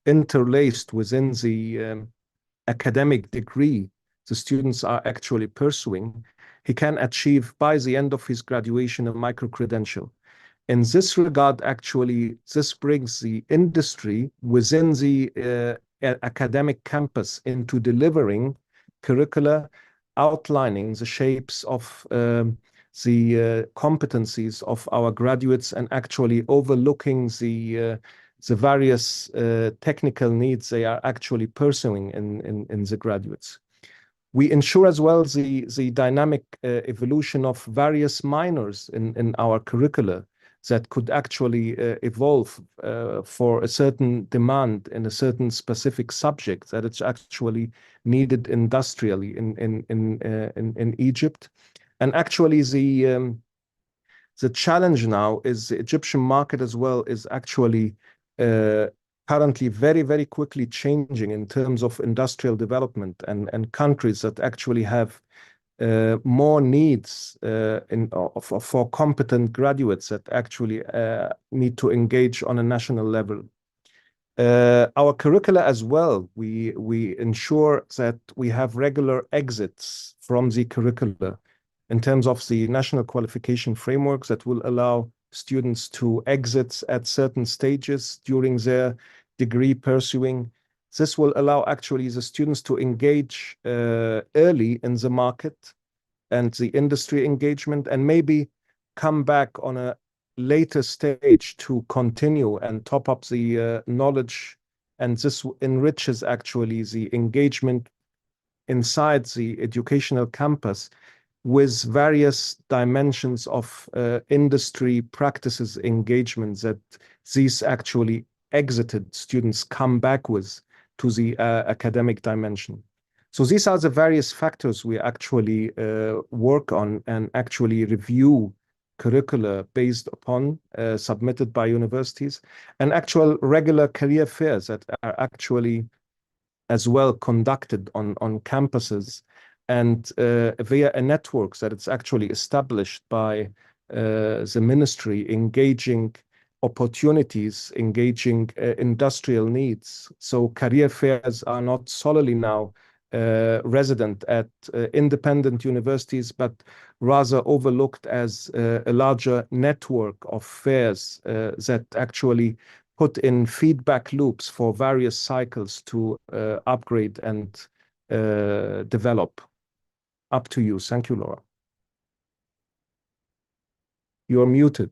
interlaced within the academic degree the students are actually pursuing, he can achieve by the end of his graduation a micro-credential. In this regard, actually, this brings the industry within the academic campus into delivering curricula outlining the shapes of the competencies of our graduates and actually overlooking the various technical needs they are actually pursuing in the graduates. We ensure as well the dynamic evolution of various minors in our curricula that could actually evolve for a certain demand in a certain specific subject that it's actually needed industrially in Egypt. And actually the challenge now is the Egyptian market as well is actually currently very, very quickly changing in terms of industrial development and countries that actually have more needs for competent graduates that actually need to engage on a national level. Our curricula as well, we ensure that we have regular exits from the curricula in terms of the national qualification frameworks that will allow students to exit at certain stages during their degree pursuing. This will allow actually the students to engage early in the market and the industry engagement, and maybe come back on a later stage to continue and top up the knowledge. And this enriches actually the engagement inside the educational campus with various dimensions of industry practices engagement that these actually exited students come back with to the academic dimension. So these are the various factors we actually work on and actually review curricula based upon submitted by universities, and actual regular career fairs that are actually as well conducted on campuses, and via a network that it's actually established by the ministry, engaging opportunities, engaging industrial needs. So career fairs are not solely now resident at independent universities, but rather overlooked as a larger network of fairs that actually put in feedback loops for various cycles to upgrade and develop. Up to you. Thank you, Laura. You're muted.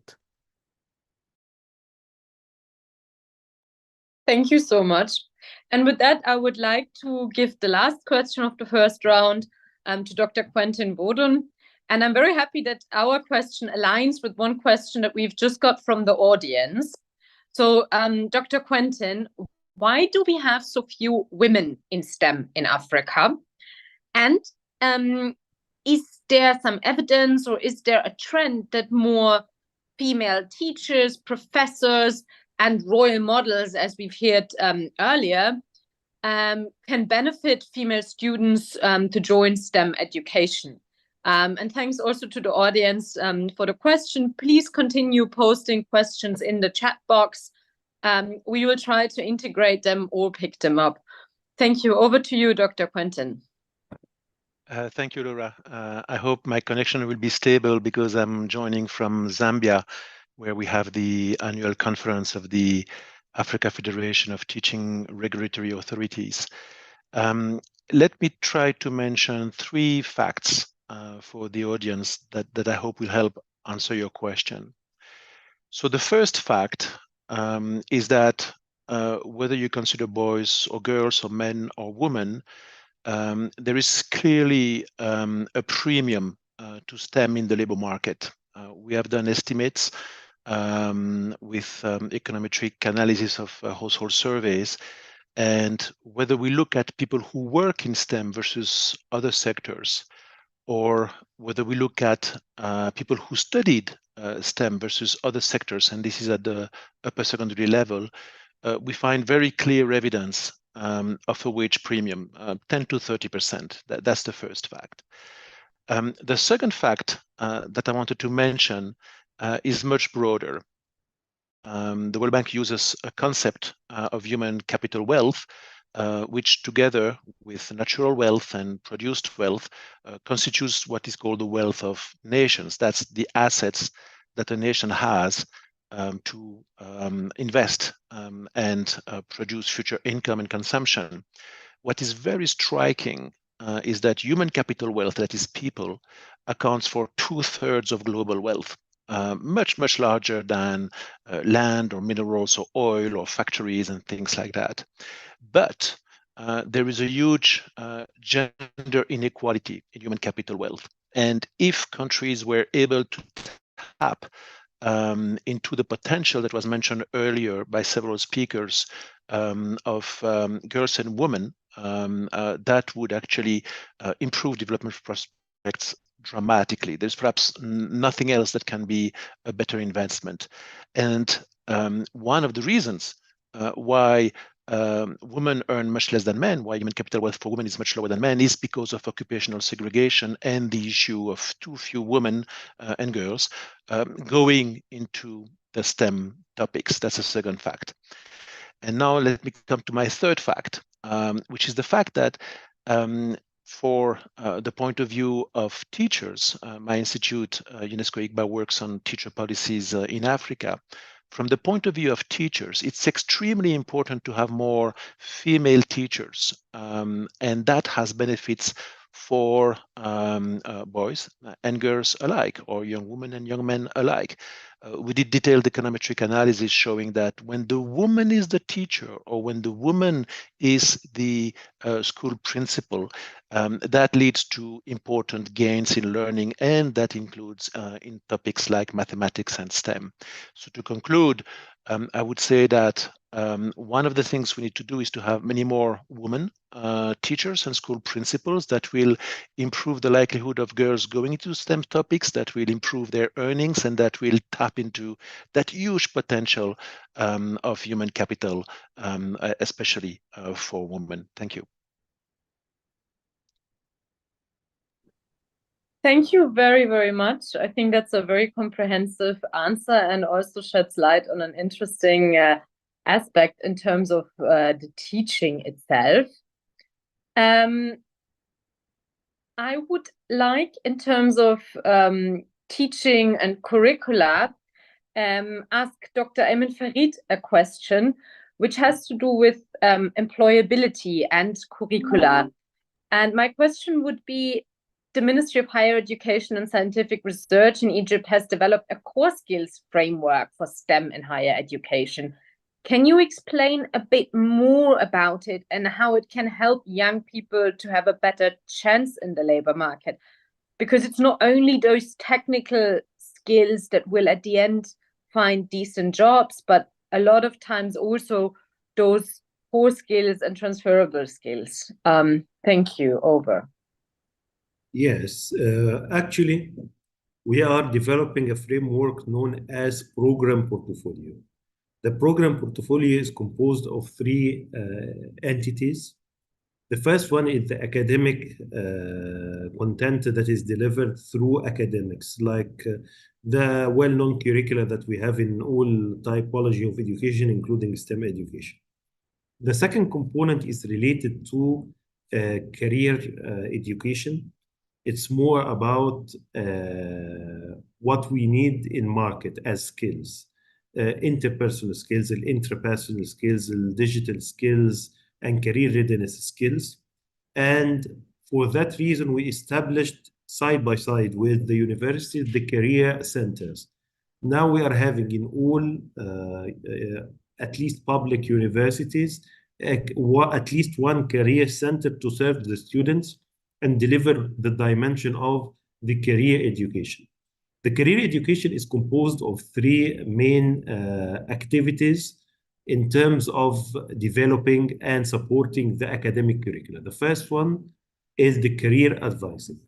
Thank you so much. And with that, I would like to give the last question of the first round to Dr. Quentin Bodun. And I'm very happy that our question aligns with one question that we've just got from the audience. So, Dr. Quentin, why do we have so few women in STEM in Africa? And is there some evidence, or is there a trend that more female teachers, professors, and role models, as we've heard earlier, can benefit female students to join STEM education? And thanks also to the audience for the question. Please continue posting questions in the chat box. We will try to integrate them or pick them up. Thank you. Over to you, Dr. Quentin. Thank you, Laura. I hope my connection will be stable because I'm joining from Zambia, where we have the annual conference of the Africa Federation of Teaching Regulatory Authorities. Let me try to mention 3 facts for the audience that I hope will help answer your question. So the first fact is that whether you consider boys or girls or men or women, there is clearly a premium to STEM in the labor market. We have done estimates with econometric analysis of household surveys, and whether we look at people who work in STEM versus other sectors, or whether we look at people who studied STEM versus other sectors, and this is at the upper secondary level, we find very clear evidence of a wage premium, 10 to 30%. That's the first fact. The second fact that I wanted to mention is much broader. The World Bank uses a concept of human capital wealth, which together with natural wealth and produced wealth constitutes what is called the wealth of nations. That's the assets that a nation has to invest and produce future income and consumption. What is very striking is that human capital wealth, that is people, accounts for 2/3 of global wealth, much larger than land or minerals or oil or factories and things like that. But there is a huge gender inequality in human capital wealth. And if countries were able to tap into the potential that was mentioned earlier by several speakers of girls and women, that would actually improve development prospects dramatically. There's perhaps nothing else that can be a better investment. And one of the reasons why women earn much less than men, why human capital wealth for women is much lower than men, is because of occupational segregation and the issue of too few women and girls going into the STEM topics. That's a second fact. And now let me come to my third fact, which is the fact that for the point of view of teachers, my institute, UNESCO IGBA, works on teacher policies in Africa. From the point of view of teachers, it's extremely important to have more female teachers, and that has benefits for boys and girls alike, or young women and young men alike. We did detailed econometric analysis showing that when the woman is the teacher, or when the woman is the school principal, that leads to important gains in learning, and that includes in topics like mathematics and STEM. So to conclude, I would say that one of the things we need to do is to have many more women teachers and school principals. That will improve the likelihood of girls going into STEM topics, that will improve their earnings, and that will tap into that huge potential of human capital, especially for women. Thank you. Thank you very, very much. I think that's a very comprehensive answer and also sheds light on an interesting aspect in terms of the teaching itself. I would like, in terms of teaching and curricula, ask Dr. Ayman Farid a question, which has to do with employability and curricula. And my question would be, the Ministry of Higher Education and Scientific Research in Egypt has developed a core skills framework for STEM in higher education. Can you explain a bit more about it and how it can help young people to have a better chance in the labor market? Because it's not only those technical skills that will at the end find decent jobs, but a lot of times also those core skills and transferable skills. Thank you. Over. Yes, actually, we are developing a framework known as program portfolio. The program portfolio is composed of three entities. The first one is the academic content that is delivered through academics, like the well-known curricula that we have in all typology of education, including STEM education. The second component is related to career education. It's more about what we need in market as skills, interpersonal skills, intrapersonal skills, digital skills, and career readiness skills. And for that reason, we established side by side with the universities, the career centers. Now we are having in all, at least public universities, at least one career center to serve the students and deliver the dimension of the career education. The career education is composed of three main activities in terms of developing and supporting the academic curricula. The first one is the career advising.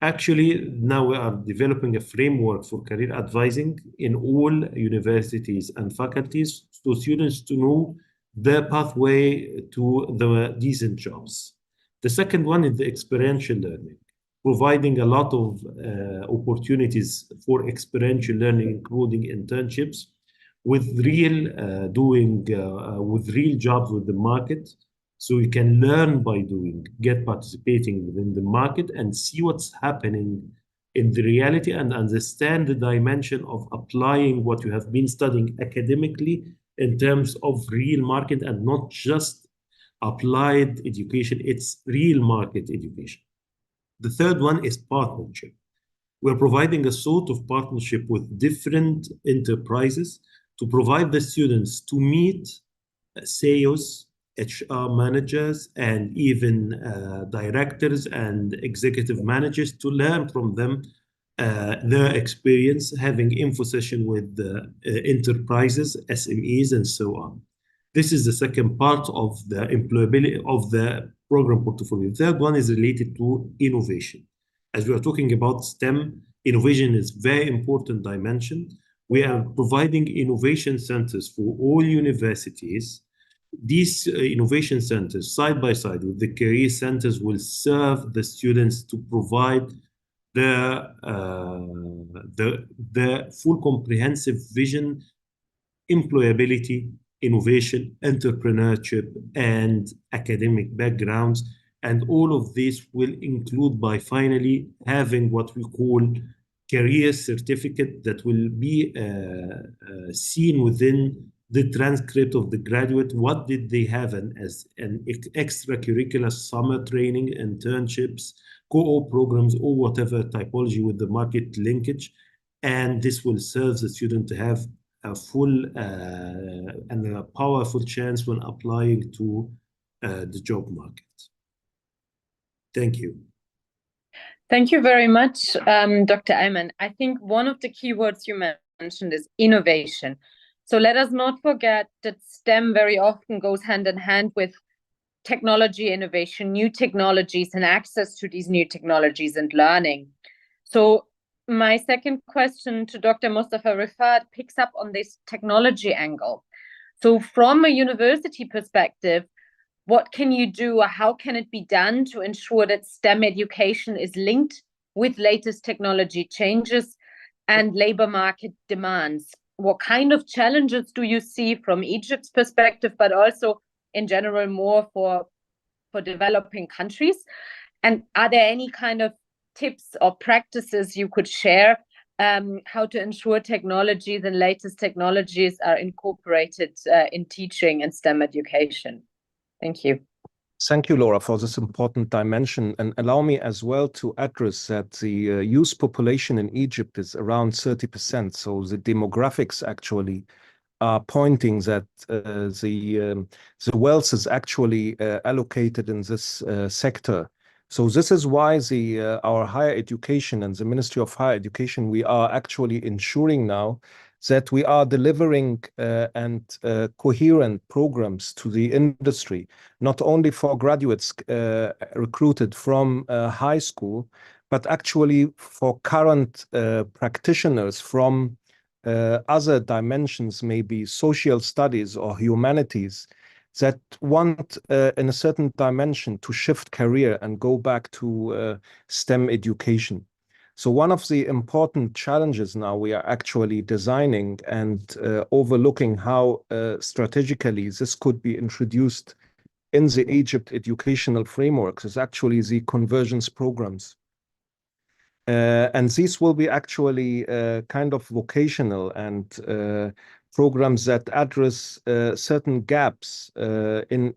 Actually, now we are developing a framework for career advising in all universities and faculties, so students to know the pathway to the decent jobs. The second one is the experiential learning, providing a lot of opportunities for experiential learning, including internships, with real with real jobs with the market, so you can learn by doing, get participating within the market and see what's happening in the reality and understand the dimension of applying what you have been studying academically in terms of real market and not just applied education, it's real market education. The third one is partnership. We're providing a sort of partnership with different enterprises to provide the students to meet CEOs, HR managers, and even directors and executive managers to learn from them their experience, having info session with the enterprises, SMEs, and so on. This is the second part of the employability of the program portfolio. The third one is related to innovation. As we are talking about STEM, innovation is very important dimension. We are providing innovation centers for all universities. These innovation centers, side by side with the career centers, will serve the students to provide the full comprehensive vision, employability, innovation, entrepreneurship, and academic backgrounds And all of this will include by finally having what we call career certificate that will be seen within the transcript of the graduate. What did they have as an extracurricular summer training, internships, co-op programs, or whatever typology with the market linkage. And this will serve the student to have a full and a powerful chance when applying to the job market. Thank you. Thank you very much, Dr. Ayman. I think one of the keywords you mentioned is innovation. So let us not forget that STEM very often goes hand in hand with technology innovation, new technologies, and access to these new technologies and learning. So my second question to Dr. Mustafa Rifat picks up on this technology angle. So from a university perspective, what can you do, or how can it be done to ensure that STEM education is linked with latest technology changes and labor market demands? What kind of challenges do you see from Egypt's perspective, but also in general more for developing countries? And are there any kind of tips or practices you could share how to ensure technologies and latest technologies are incorporated in teaching and STEM education? Thank you. Thank you, Laura, for this important dimension. And allow me as well to address that the youth population in Egypt is around 30%. So the demographics actually are pointing that the wealth is actually allocated in this sector. So this is why our higher education and the Ministry of Higher Education, we are actually ensuring now that we are delivering coherent programs to the industry, not only for graduates recruited from high school, but actually for current practitioners from other dimensions, maybe social studies or humanities, that want in a certain dimension to shift career and go back to STEM education. So one of the important challenges now we are actually designing and overlooking how strategically this could be introduced in the Egypt educational frameworks is actually the convergence programs. And these will be actually kind of vocational and programs that address certain gaps in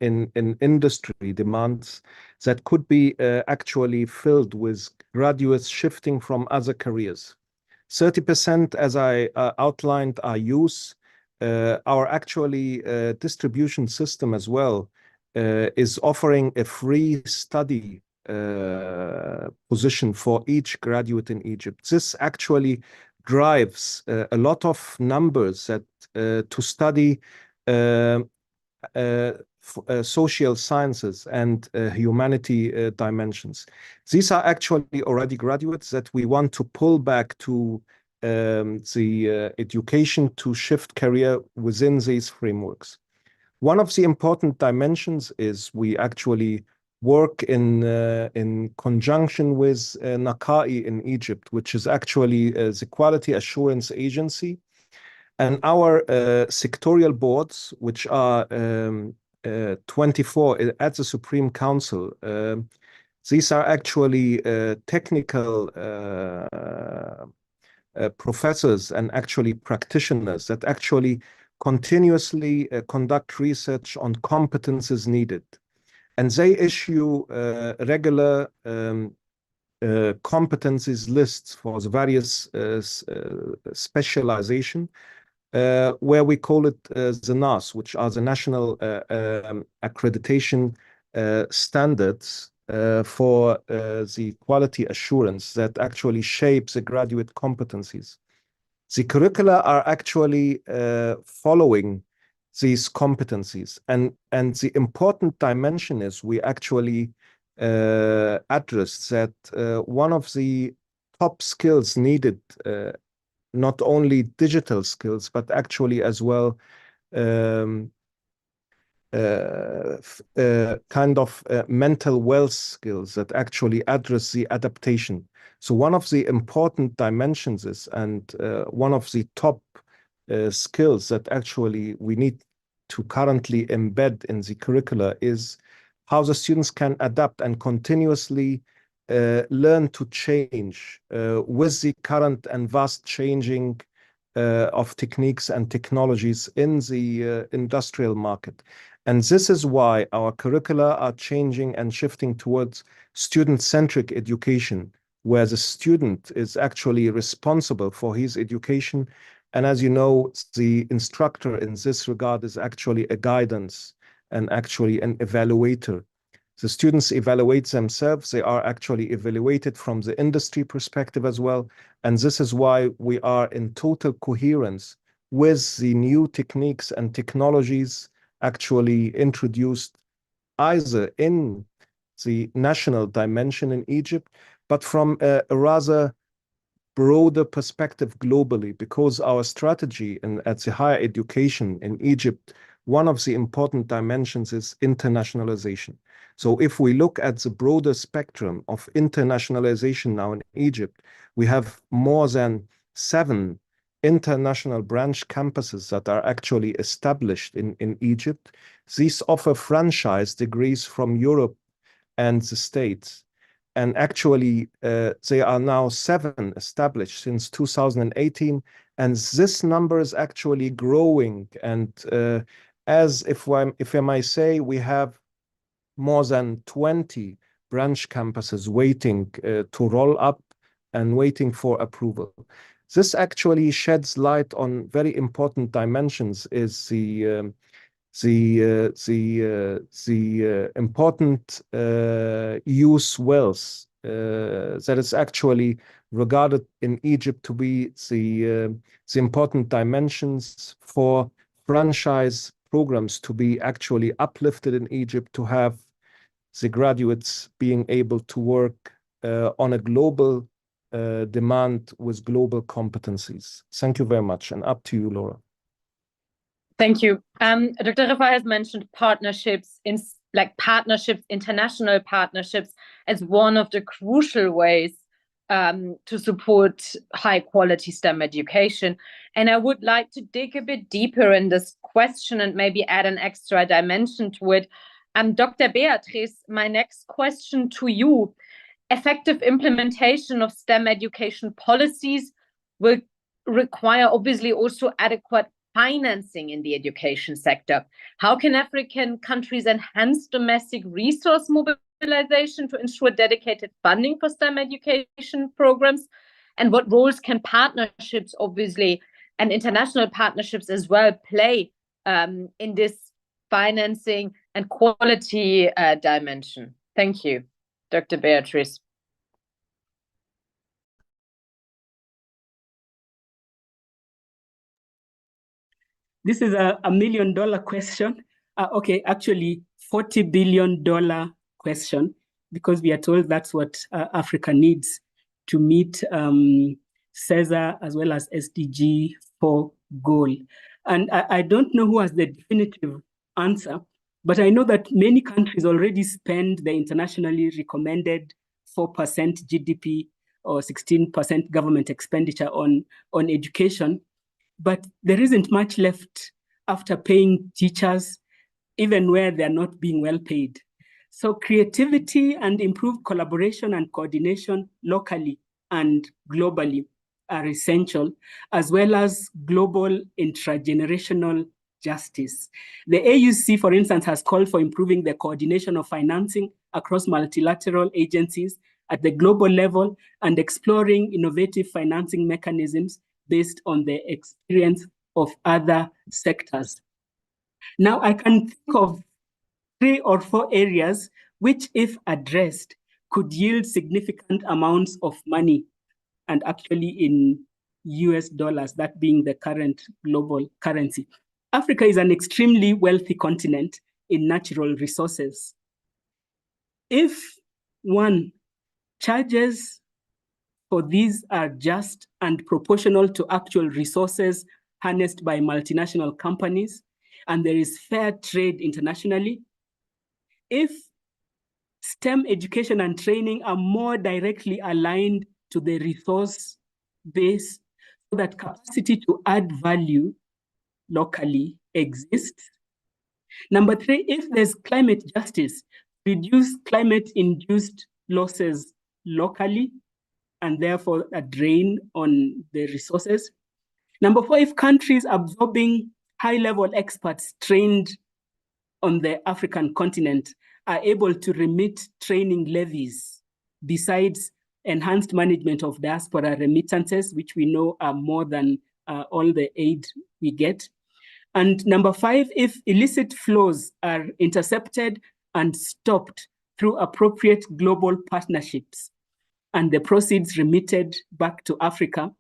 industry demands that could be actually filled with graduates shifting from other careers. 30%, as I outlined, are youth. Our actually distribution system as well is offering a free study position for each graduate in Egypt. This actually drives a lot of numbers that to study social sciences and humanity dimensions. These are actually already graduates that we want to pull back to the education to shift career within these frameworks. One of the important dimensions is we actually work in conjunction with NACAI in Egypt, which is actually the Quality Assurance Agency. And our sectorial boards, which are 24 at the Supreme Council, these are actually technical professors and actually practitioners that actually continuously conduct research on competences needed. And they issue regular competencies lists for the various specialization, where we call it the NAS, which are the national accreditation standards for the quality assurance that actually shapes the graduate competencies. The curricula are actually following these competencies. And the important dimension is we actually address that one of the top skills needed, not only digital skills, but actually as well kind of mental wealth skills that actually address the adaptation. So one of the important dimensions is, and one of the top skills that actually we need to currently embed in the curricula is how the students can adapt and continuously learn to change with the current and vast changing of techniques and technologies in the industrial market. And this is why our curricula are changing and shifting towards student-centric education, where the student is actually responsible for his education. And as you know, the instructor in this regard is actually a guidance and actually an evaluator. The students evaluate themselves. They are actually evaluated from the industry perspective as well. And this is why we are in total coherence with the new techniques and technologies actually introduced either in the national dimension in Egypt, but from a rather broader perspective globally, because our strategy at the higher education in Egypt, one of the important dimensions is internationalization. So if we look at the broader spectrum of internationalization now in Egypt, we have more than 7 international branch campuses that are actually established in Egypt. These offer franchise degrees from Europe and the States. And actually, they are now 7 established since 2018. And this number is actually growing. And as if I may say, we have more than 20 branch campuses waiting to roll up and waiting for approval. This actually sheds light on very important dimensions, is the important youth wealth that is actually regarded in Egypt to be the important dimensions for franchise programs to be actually uplifted in Egypt, to have the graduates being able to work on a global demand with global competencies. Thank you very much, and up to you, Laura. Thank you. Dr. Rifai has mentioned partnerships, international partnerships, as one of the crucial ways to support high quality STEM education. And I would like to dig a bit deeper in this question and maybe add an extra dimension to it. Dr. Beatrice, my next question to you: effective implementation of STEM education policies will require obviously also adequate financing in the education sector. How can African countries enhance domestic resource mobilization to ensure dedicated funding for STEM education programs? And what roles can partnerships, obviously, and international partnerships as well, play in this financing and quality dimension? Thank you, Dr. Beatrice. This is a $1 million question. Okay, actually, $40 billion question, because we are told that's what Africa needs to meet CESA as well as SDG 4 goal. And I don't know who has the definitive answer, but I know that many countries already spend the internationally recommended 4% GDP or 16% government expenditure on education. But there isn't much left after paying teachers, even where they're not being well paid. So creativity and improved collaboration and coordination locally and globally are essential, as well as global intragenerational justice. The AUC, for instance, has called for improving the coordination of financing across multilateral agencies at the global level and exploring innovative financing mechanisms based on the experience of other sectors. Now, I can think of 3 or 4 areas which, if addressed, could yield significant amounts of money, and actually in US dollars, that being the current global currency. Africa is an extremely wealthy continent in natural resources. If one charges for these are just and proportional to actual resources harnessed by multinational companies, and there is fair trade internationally, if STEM education and training are more directly aligned to the resource base, so that capacity to add value locally exists. Number 3, if there's climate justice, reduce climate-induced losses locally, and therefore a drain on the resources. Number 4, if countries absorbing high-level experts trained on the African continent are able to remit training levies, besides enhanced management of diaspora remittances, which we know are more than all the aid we get. And number 5, if illicit flows are intercepted and stopped through appropriate global partnerships and the proceeds remitted back to Africa,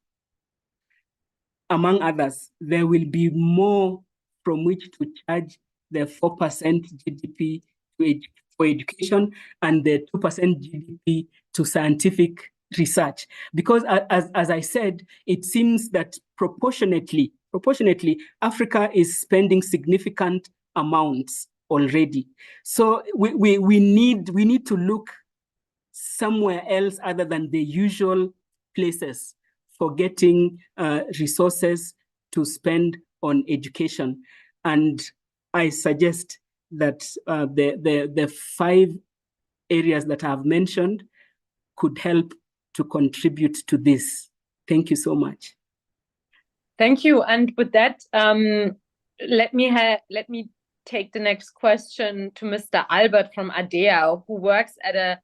among others, there will be more from which to charge the 4% GDP for education and the 2% GDP to scientific research. Because as I said, it seems that proportionately, Africa is spending significant amounts already. So we need to look somewhere else other than the usual places for getting resources to spend on education. And I suggest that the 5 areas that I've mentioned could help to contribute to this. Thank you so much. Thank you. And with that, let me take the next question to Mr. Albert from ADEA, who works at a,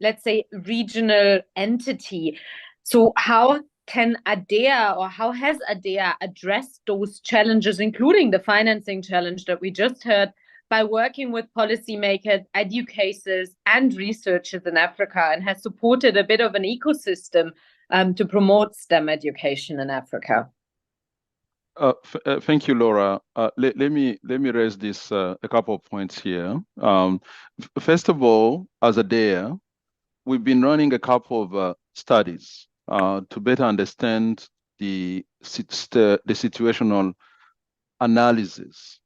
let's say, regional entity. So how can ADEA, or how has ADEA addressed those challenges, including the financing challenge that we just heard, by working with policymakers, educators, and researchers in Africa, and has supported a bit of an ecosystem to promote STEM education in Africa? Thank you, Laura. Let me raise this a couple of points here. First of all, as ADEA, we've been running a couple of studies to better understand the situational analysis,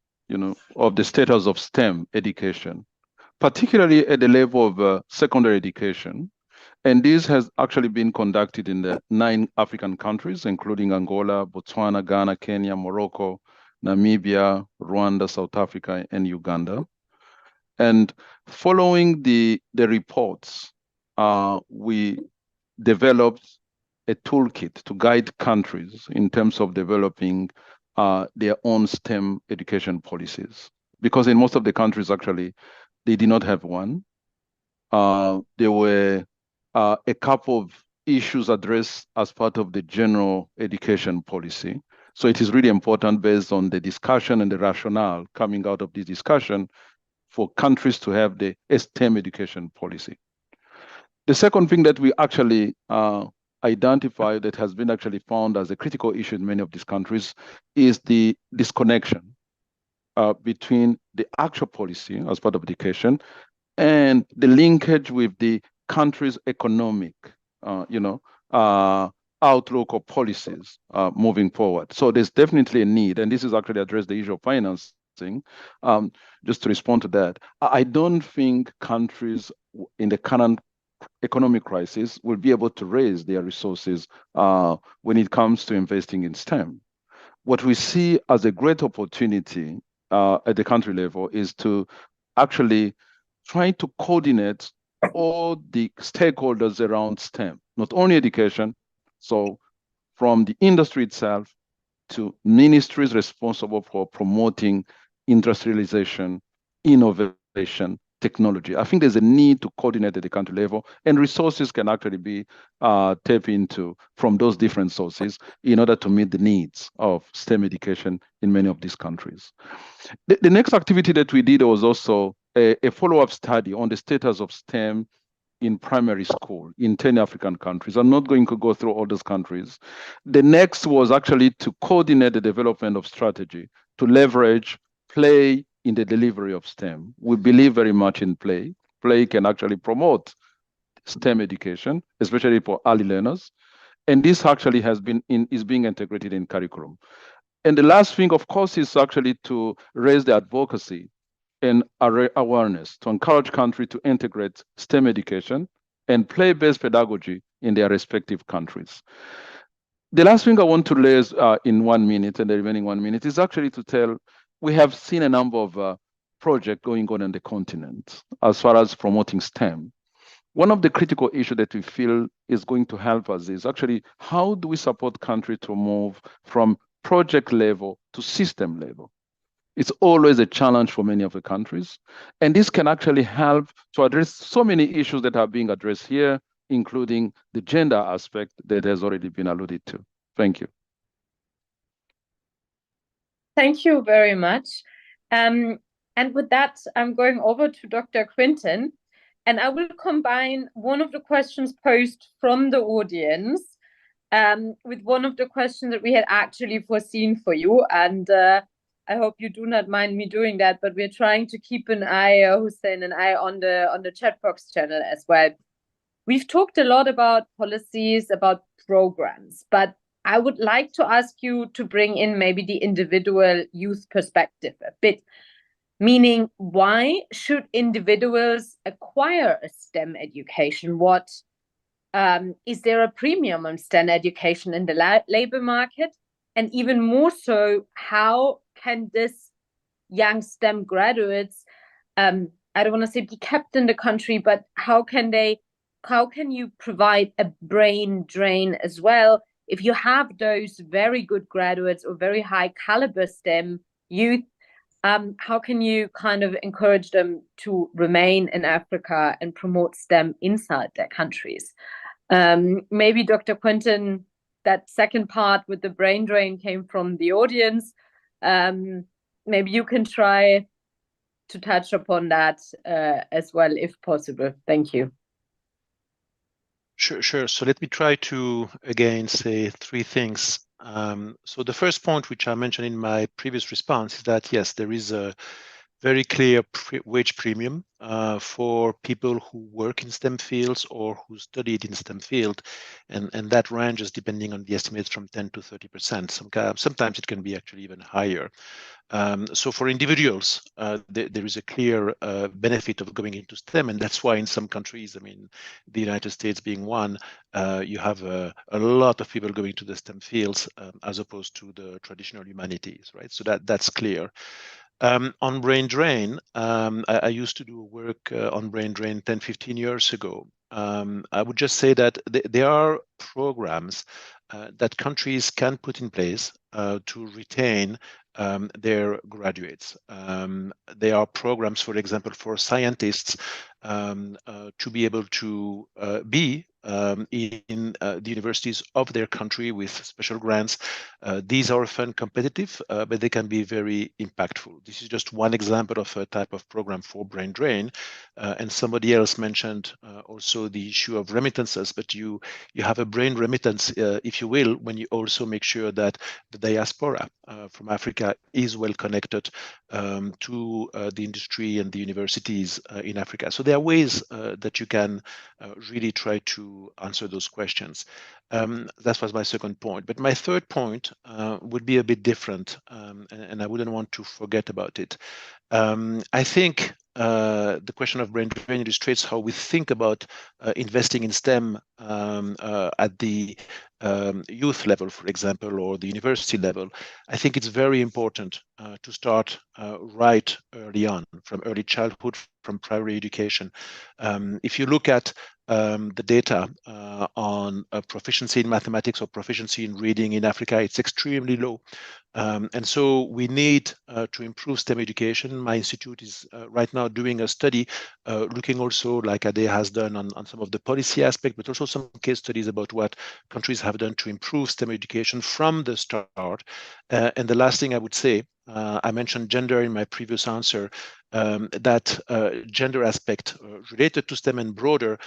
of the status of STEM education, particularly at the level of secondary education. And this has actually been conducted in the 9 African countries, including Angola, Botswana, Ghana, Kenya, Morocco, Namibia, Rwanda, South Africa, and Uganda. And following the reports, we developed a toolkit to guide countries in terms of developing their own STEM education policies. Because in most of the countries, actually, they did not have one. There were a couple of issues addressed as part of the general education policy. So it is really important, based on the discussion and the rationale coming out of this discussion, for countries to have the STEM education policy. The second thing that we actually identified, that has been actually found as a critical issue in many of these countries, is the disconnection between the actual policy as part of education and the linkage with the country's economic, outlook or policies moving forward. So there's definitely a need, and this is actually addressed the issue of financing. Just to respond to that, I don't think countries in the current economic crisis will be able to raise their resources when it comes to investing in STEM. What we see as a great opportunity at the country level is to actually try to coordinate all the stakeholders around STEM, not only education, so from the industry itself to ministries responsible for promoting industrialization, innovation, technology. I think there's a need to coordinate at the country level, and resources can actually be tapped into from those different sources in order to meet the needs of STEM education in many of these countries. The next activity that we did was also a follow-up study on the status of STEM in primary school in 10 African countries. I'm not going to go through all those countries. The next was actually to coordinate the development of strategy to leverage play in the delivery of STEM. We believe very much in play. Play can actually promote STEM education, especially for early learners. And this actually is being integrated in curriculum. And the last thing, of course, is actually to raise the advocacy and awareness to encourage countries to integrate STEM education and play-based pedagogy in their respective countries. The last thing I want to raise in 1 minute, and the remaining 1 minute, is actually to tell, we have seen a number of project going on the continent as far as promoting STEM. One of the critical issues that we feel is going to help us is actually how do we support countries to move from project level to system level? It's always a challenge for many of the countries. And this can actually help to address so many issues that are being addressed here, including the gender aspect that has already been alluded to. Thank you. Thank you very much. And with that, I'm going over to Dr. Quinton, and I will combine one of the questions posed from the audience with one of the questions that we had actually foreseen for you. And I hope you do not mind me doing that, but we're trying to keep an eye, Hussein, an eye on the chat box channel as well. We've talked a lot about policies, about programs, but I would like to ask you to bring in maybe the individual youth perspective a bit, meaning why should individuals acquire a STEM education? What is there a premium on STEM education in the labor market? And even more so, how can this young STEM graduates, I don't want to say be kept in the country, but how can you provide a brain drain as well? If you have those very good graduates or very high caliber STEM youth, how can you kind of encourage them to remain in Africa and promote STEM inside their countries? Maybe Dr. Quinton, that second part with the brain drain came from the audience. Maybe you can try to touch upon that as well, if possible. Thank you. Sure. So let me try to, again, say three things. So the first point, which I mentioned in my previous response, is that, yes, there is a very clear wage premium for people who work in STEM fields or who studied in STEM field. And that ranges depending on the estimates from 10 to 30%. Sometimes it can be actually even higher. So for individuals, there is a clear benefit of going into STEM, and that's why in some countries, I mean, the United States being one, you have a lot of people going to the STEM fields as opposed to the traditional humanities, right? So that's clear. On brain drain, I used to do work on brain drain 10, 15 years ago. I would just say that there are programs that countries can put in place to retain their graduates. There are programs, for example, for scientists to be able to be in the universities of their country with special grants. These are often competitive, but they can be very impactful. This is just one example of a type of program for brain drain. And somebody else mentioned also the issue of remittances, but you have a brain remittance, if you will, when you also make sure that the diaspora from Africa is well connected to the industry and the universities in Africa. So there are ways that you can really try to answer those questions. That was my second point. But my third point would be a bit different, and I wouldn't want to forget about it. I think the question of brain drain illustrates how we think about investing in STEM at the youth level, for example, or the university level. I think it's very important to start right early on, from early childhood, from primary education. If you look at the data on proficiency in mathematics or proficiency in reading in Africa, it's extremely low. And so we need to improve STEM education. My institute is right now doing a study looking also, like Ade has done, on some of the policy aspect, but also some case studies about what countries have done to improve STEM education from the start. And the last thing I would say, I mentioned gender in my previous answer, that gender aspect related to STEM and broader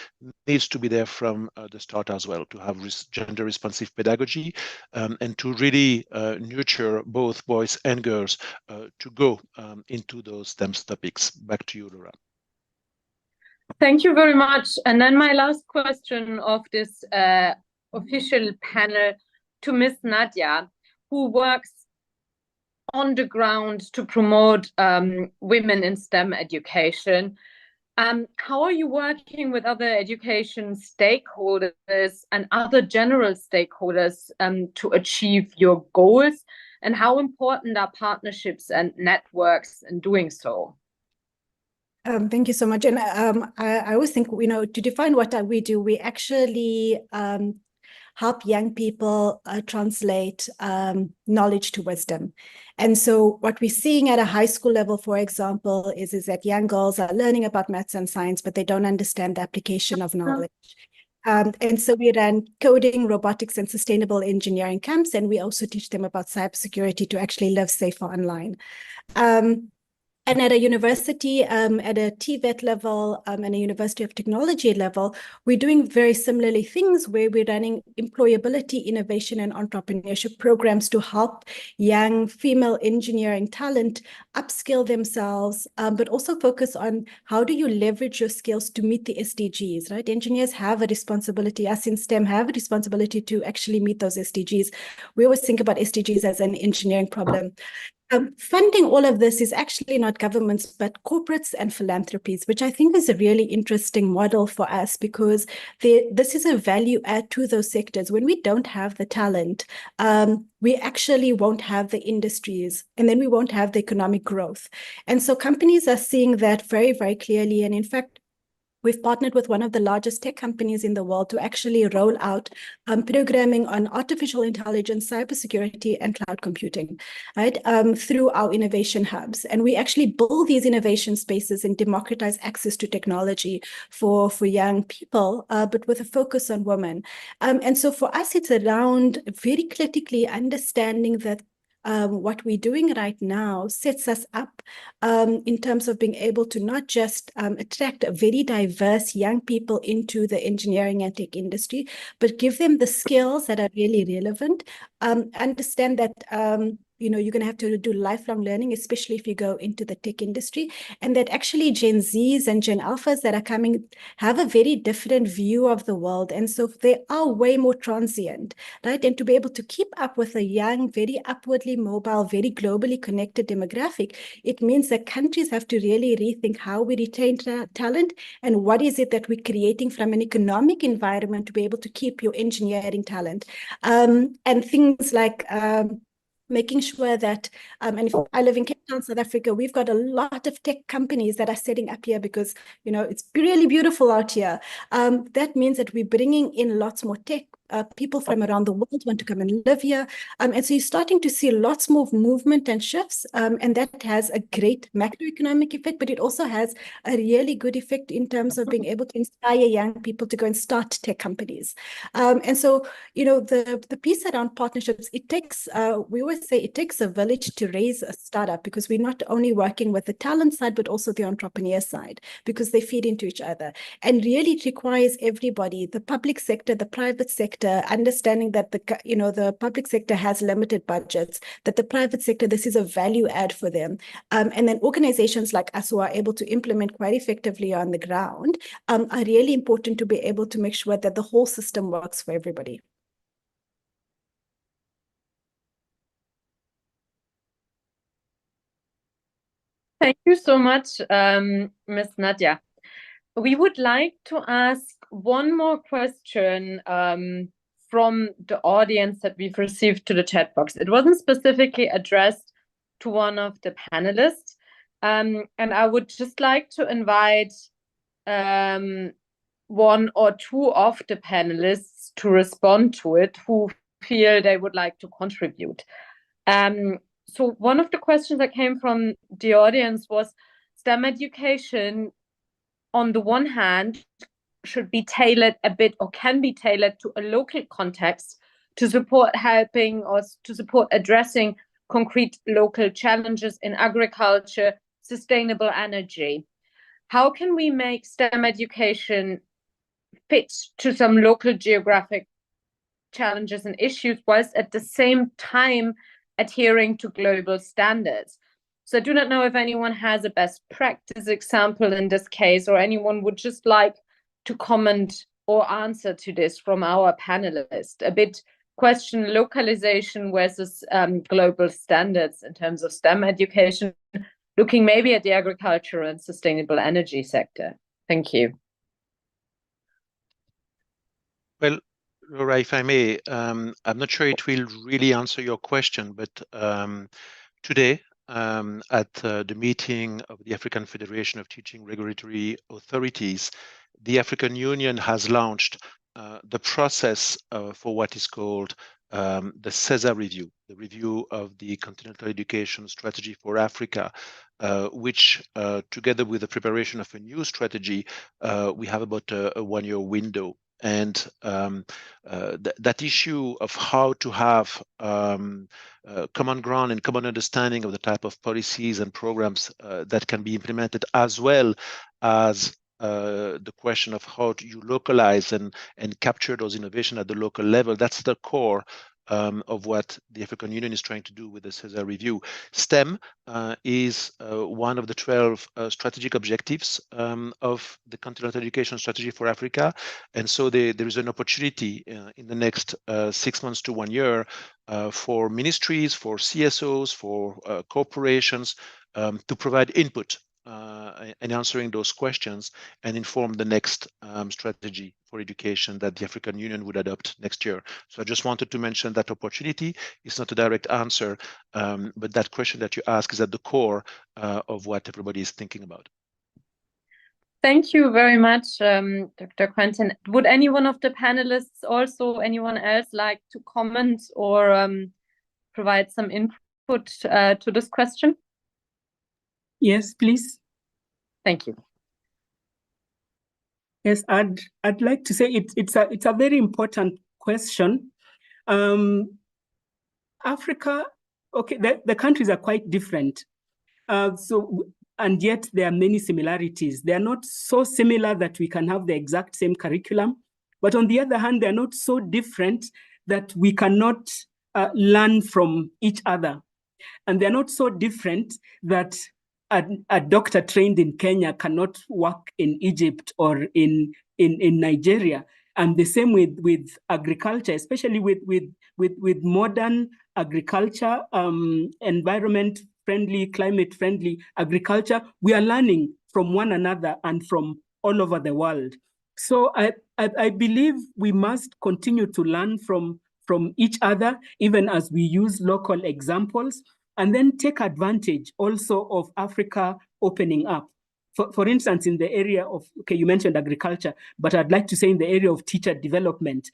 needs to be there from the start as well, to have gender responsive pedagogy and to really nurture both boys and girls to go into those STEM topics. Back to you, Laura. Thank you very much. And then my last question of this official panel to Ms. Nadia, who works on the ground to promote women in STEM education. How are you working with other education stakeholders and other general stakeholders to achieve your goals? And how important are partnerships and networks in doing so? Thank you so much. And I always think, to define what we do, we actually help young people translate knowledge to wisdom. And so what we're seeing at a high school level, for example, is that young girls are learning about maths and science, but they don't understand the application of knowledge. And so we run coding, robotics, and sustainable engineering camps, and we also teach them about cybersecurity to actually live safer online. And at a university, at a TVET level, and a University of Technology level, we're doing very similarly things where we're running employability, innovation, and entrepreneurship programs to help young female engineering talent upskill themselves, but also focus on how do you leverage your skills to meet the SDGs, right? Engineers have a responsibility, us in STEM have a responsibility to actually meet those SDGs. We always think about SDGs as an engineering problem. Funding all of this is actually not governments, but corporates and philanthropies, which I think is a really interesting model for us because this is a value add to those sectors. When we don't have the talent, we actually won't have the industries, and then we won't have the economic growth. And so companies are seeing that very, very clearly. And in fact, we've partnered with one of the largest tech companies in the world to actually roll out programming on artificial intelligence, cybersecurity, and cloud computing, right, through our innovation hubs. And we actually build these innovation spaces and democratize access to technology for young people, but with a focus on women. And so for us, it's around very critically understanding that what we're doing right now sets us up in terms of being able to not just attract very diverse young people into the engineering and tech industry, but give them the skills that are really relevant. Understand that you're going to have to do lifelong learning, especially if you go into the tech industry, and that actually Gen Zs and Gen Alphas that are coming have a very different view of the world. And so they are way more transient, right? And to be able to keep up with a young, very upwardly mobile, very globally connected demographic, it means that countries have to really rethink how we retain talent and what is it that we're creating from an economic environment to be able to keep your engineering talent. And things like making sure that, and if I live in Cape Town, South Africa, we've got a lot of tech companies that are setting up here because, it's really beautiful out here. That means that we're bringing in lots more tech people from around the world want to come and live here. And so you're starting to see lots more movement and shifts, and that has a great macroeconomic effect, but it also has a really good effect in terms of being able to inspire young people to go and start tech companies. And so, the piece around partnerships, it takes, we always say it takes a village to raise a startup because we're not only working with the talent side, but also the entrepreneur side, because they feed into each other. And really it requires everybody, the public sector, the private sector, understanding that the public sector has limited budgets, that the private sector, this is a value add for them. And then organizations like us who are able to implement quite effectively on the ground are really important to be able to make sure that the whole system works for everybody. Thank you so much, Ms. Nadia. We would like to ask one more question from the audience that we've received to the chat box. It wasn't specifically addressed to one of the panelists, and I would just like to invite one or two of the panelists to respond to it who feel they would like to contribute. So one of the questions that came from the audience was STEM education, on the one hand, should be tailored a bit or can be tailored to a local context to support helping or to support addressing concrete local challenges in agriculture, sustainable energy. How can we make STEM education fit to some local geographic challenges and issues whilst at the same time adhering to global standards? So I do not know if anyone has a best practice example in this case, or anyone would just like to comment or answer to this from our panelists. A bit question localization versus global standards in terms of STEM education, looking maybe at the agriculture and sustainable energy sector. Thank you. Well, Laura, if I may, I'm not sure it will really answer your question, but today at the meeting of the African Federation of Teaching Regulatory Authorities, the African Union has launched the process for what is called the CESA review, the review of the Continental Education Strategy for Africa, which together with the preparation of a new strategy, we have about a one-year window. And that issue of how to have common ground and common understanding of the type of policies and programs that can be implemented, as well as the question of how do you localize and capture those innovations at the local level, that's the core of what the African Union is trying to do with the CESA review. STEM is one of the 12 strategic objectives of the Continental Education Strategy for Africa. And so there is an opportunity in the next 6 months to 1 year for ministries, for CSOs, for corporations to provide input in answering those questions and inform the next strategy for education that the African Union would adopt next year. So I just wanted to mention that opportunity. It's not a direct answer, but that question that you ask is at the core of what everybody is thinking about. Thank you very much, Dr. Quentin. Would any one of the panelists, also anyone else, like to comment or provide some input to this question? Yes, please. Thank you. Yes, I'd like to say it's a very important question. Africa, okay, the countries are quite different. And yet there are many similarities. They are not so similar that we can have the exact same curriculum, but on the other hand, they're not so different that we cannot learn from each other. And they're not so different that a doctor trained in Kenya cannot work in Egypt or in Nigeria. And the same with agriculture, especially with modern agriculture, environment-friendly, climate-friendly agriculture. We are learning from one another and from all over the world. So I believe we must continue to learn from each other, even as we use local examples, and then take advantage also of Africa opening up. For instance, in the area of, okay, you mentioned agriculture, but I'd like to say in the area of teacher development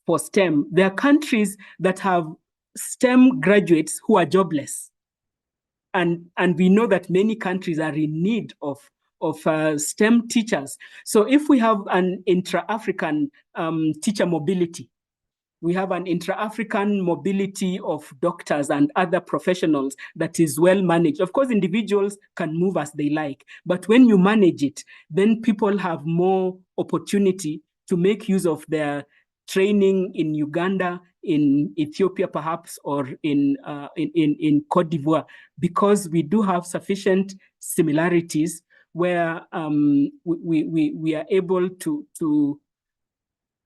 for STEM, there are countries that have STEM graduates who are jobless. And we know that many countries are in need of STEM teachers. So if we have an intra-African teacher mobility, we have an intra-African mobility of doctors and other professionals that is well managed. Of course, individuals can move as they like, but when you manage it, then people have more opportunity to make use of their training in Uganda, in Ethiopia perhaps, or in Cote d'Ivoire, because we do have sufficient similarities where we are able to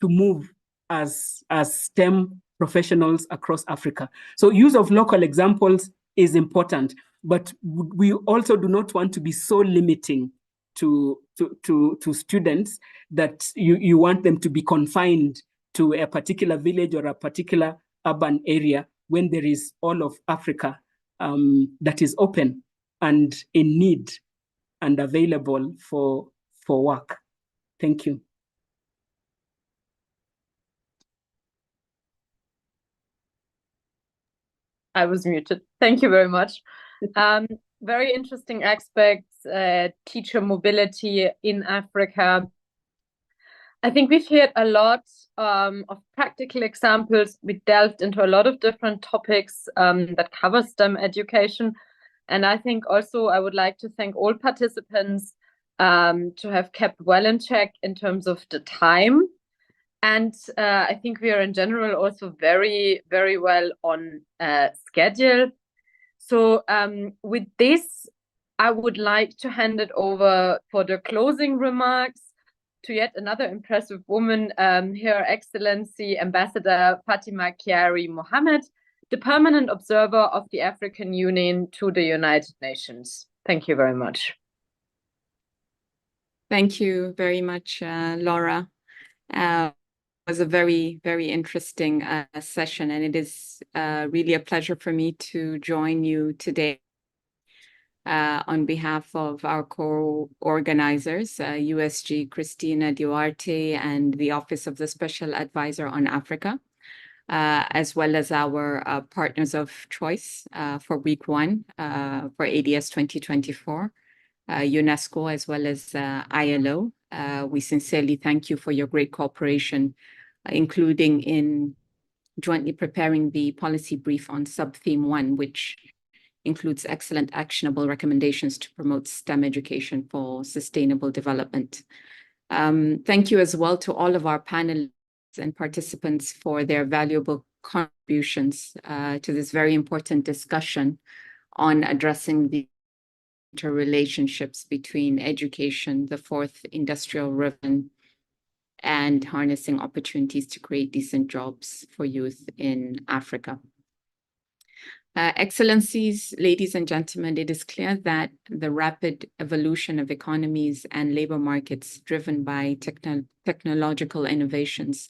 move as STEM professionals across Africa. So use of local examples is important, but we also do not want to be so limiting to students that you want them to be confined to a particular village or a particular urban area when there is all of Africa that is open and in need and available for work. Thank you. I was muted. Thank you very much. Very interesting aspects, teacher mobility in Africa. I think we've heard a lot of practical examples. We delved into a lot of different topics that cover STEM education. And I think also I would like to thank all participants to have kept well in check in terms of the time. And I think we are in general also very, very well on schedule. So with this, I would like to hand it over for the closing remarks to yet another impressive woman, Her Excellency Ambassador Fatima Chiari Mohammed, the permanent observer of the African Union to the United Nations. Thank you very much. Thank you very much, Laura. It was a very, very interesting session, and it is really a pleasure for me to join you today. on behalf of our co-organizers, USG Cristina Duarte and the Office of the Special Advisor on Africa, as well as our partners of choice for week 1 for ADS 2024, UNESCO, as well as ILO. We sincerely thank you for your great cooperation, including in jointly preparing the policy brief on sub-theme 1, which includes excellent actionable recommendations to promote STEM education for sustainable development. Thank you as well to all of our panelists and participants for their valuable contributions to this very important discussion on addressing the interrelationships between education, the fourth industrial revolution, and harnessing opportunities to create decent jobs for youth in Africa. Excellencies, ladies and gentlemen, it is clear that the rapid evolution of economies and labor markets driven by technological innovations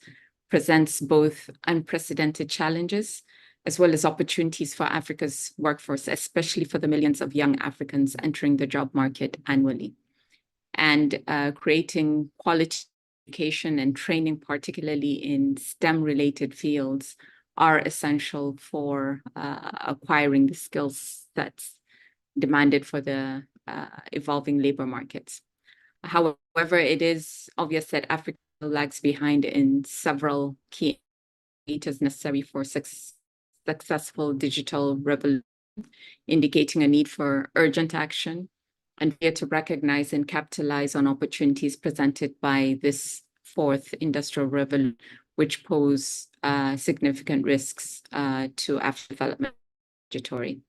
presents both unprecedented challenges as well as opportunities for Africa's workforce, especially for the millions of young Africans entering the job market annually. And creating quality education and training, particularly in STEM-related fields, are essential for acquiring the skill sets demanded for the evolving labor markets. However, it is obvious that Africa lags behind in several key indicators necessary for successful digital revolution, indicating a need for urgent action and here to recognize and capitalize on opportunities presented by this fourth industrial revolution, which pose significant risks to African development trajectory.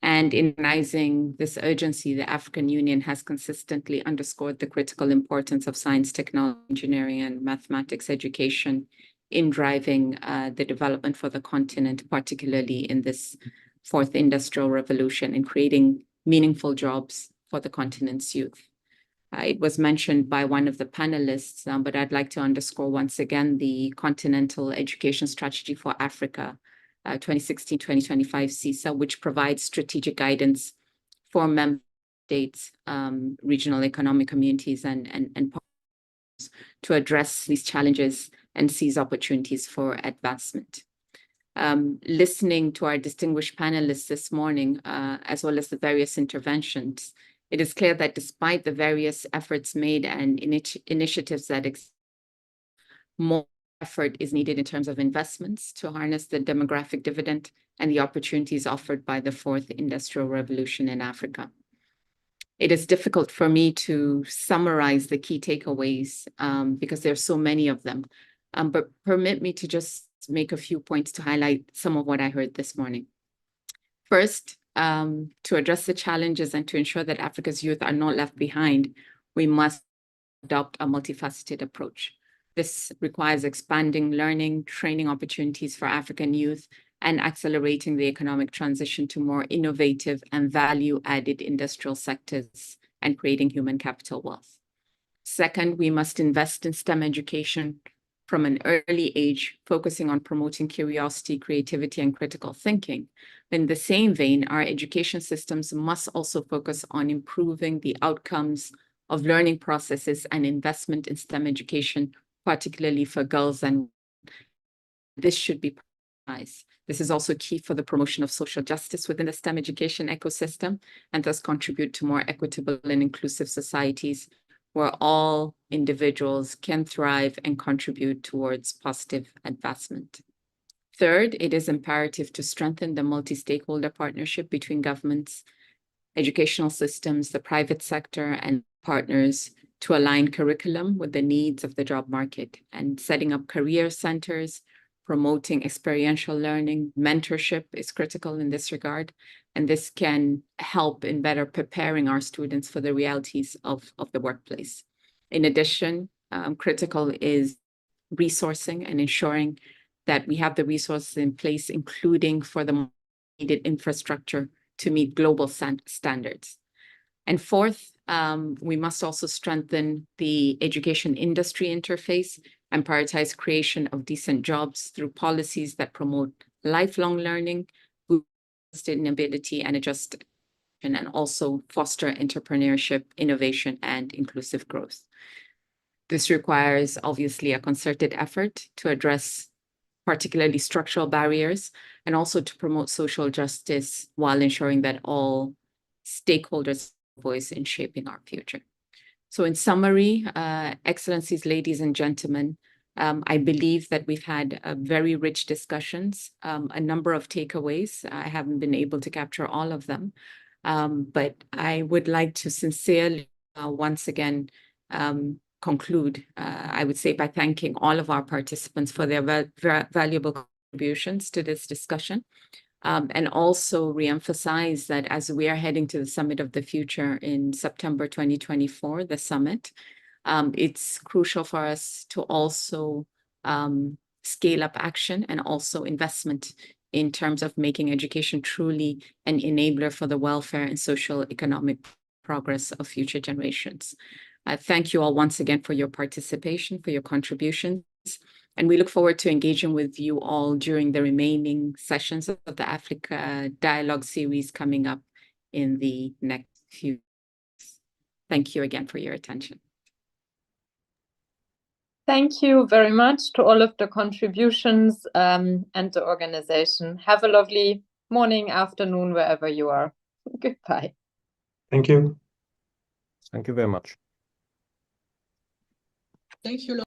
And in recognizing this urgency, the African Union has consistently underscored the critical importance of science, technology, engineering, and mathematics education in driving the development for the continent, particularly in this fourth industrial revolution, and creating meaningful jobs for the continent's youth. It was mentioned by one of the panelists, but I'd like to underscore once again the Continental Education Strategy for Africa, 2016-2025 CISA, which provides strategic guidance for member states, regional economic communities, and partners to address these challenges and seize opportunities for advancement. Listening to our distinguished panelists this morning, as well as the various interventions, it is clear that despite the various efforts made and initiatives that exist, more effort is needed in terms of investments to harness the demographic dividend and the opportunities offered by the fourth industrial revolution in Africa. It is difficult for me to summarize the key takeaways because there are so many of them, but permit me to just make a few points to highlight some of what I heard this morning. First, to address the challenges and to ensure that Africa's youth are not left behind, we must adopt a multifaceted approach. This requires expanding learning, training opportunities for African youth, and accelerating the economic transition to more innovative and value-added industrial sectors and creating human capital wealth. Second, we must invest in STEM education from an early age, focusing on promoting curiosity, creativity, and critical thinking. In the same vein, our education systems must also focus on improving the outcomes of learning processes and investment in STEM education, particularly for girls, and this should be prioritized. This is also key for the promotion of social justice within the STEM education ecosystem and thus contribute to more equitable and inclusive societies where all individuals can thrive and contribute towards positive advancement. Third, it is imperative to strengthen the multi-stakeholder partnership between governments, educational systems, the private sector, and partners to align curriculum with the needs of the job market, and setting up career centers, promoting experiential learning. Mentorship is critical in this regard, and this can help in better preparing our students for the realities of the workplace. In addition, critical is resourcing and ensuring that we have the resources in place, including for the needed infrastructure to meet global standards. And fourth, we must also strengthen the education industry interface and prioritize creation of decent jobs through policies that promote lifelong learning, boost sustainability, and adjust and also foster entrepreneurship, innovation, and inclusive growth. This requires obviously a concerted effort to address particularly structural barriers and also to promote social justice while ensuring that all stakeholders have a voice in shaping our future. So in summary, Excellencies, ladies and gentlemen, I believe that we've had very rich discussions, a number of takeaways. I haven't been able to capture all of them, but I would like to sincerely once again conclude, I would say, by thanking all of our participants for their valuable contributions to this discussion. And also reemphasize that as we are heading to the Summit of the Future in September 2024, the summit, it's crucial for us to also scale up action and also investment in terms of making education truly an enabler for the welfare and social economic progress of future generations. Thank you all once again for your participation, for your contributions. And we look forward to engaging with you all during the remaining sessions of the Africa Dialogue series coming up in the next few weeks. Thank you again for your attention. Thank you very much to all of the contributions and the organization. Have a lovely morning, afternoon, wherever you are. Goodbye. Thank you. Thank you very much. Thank you.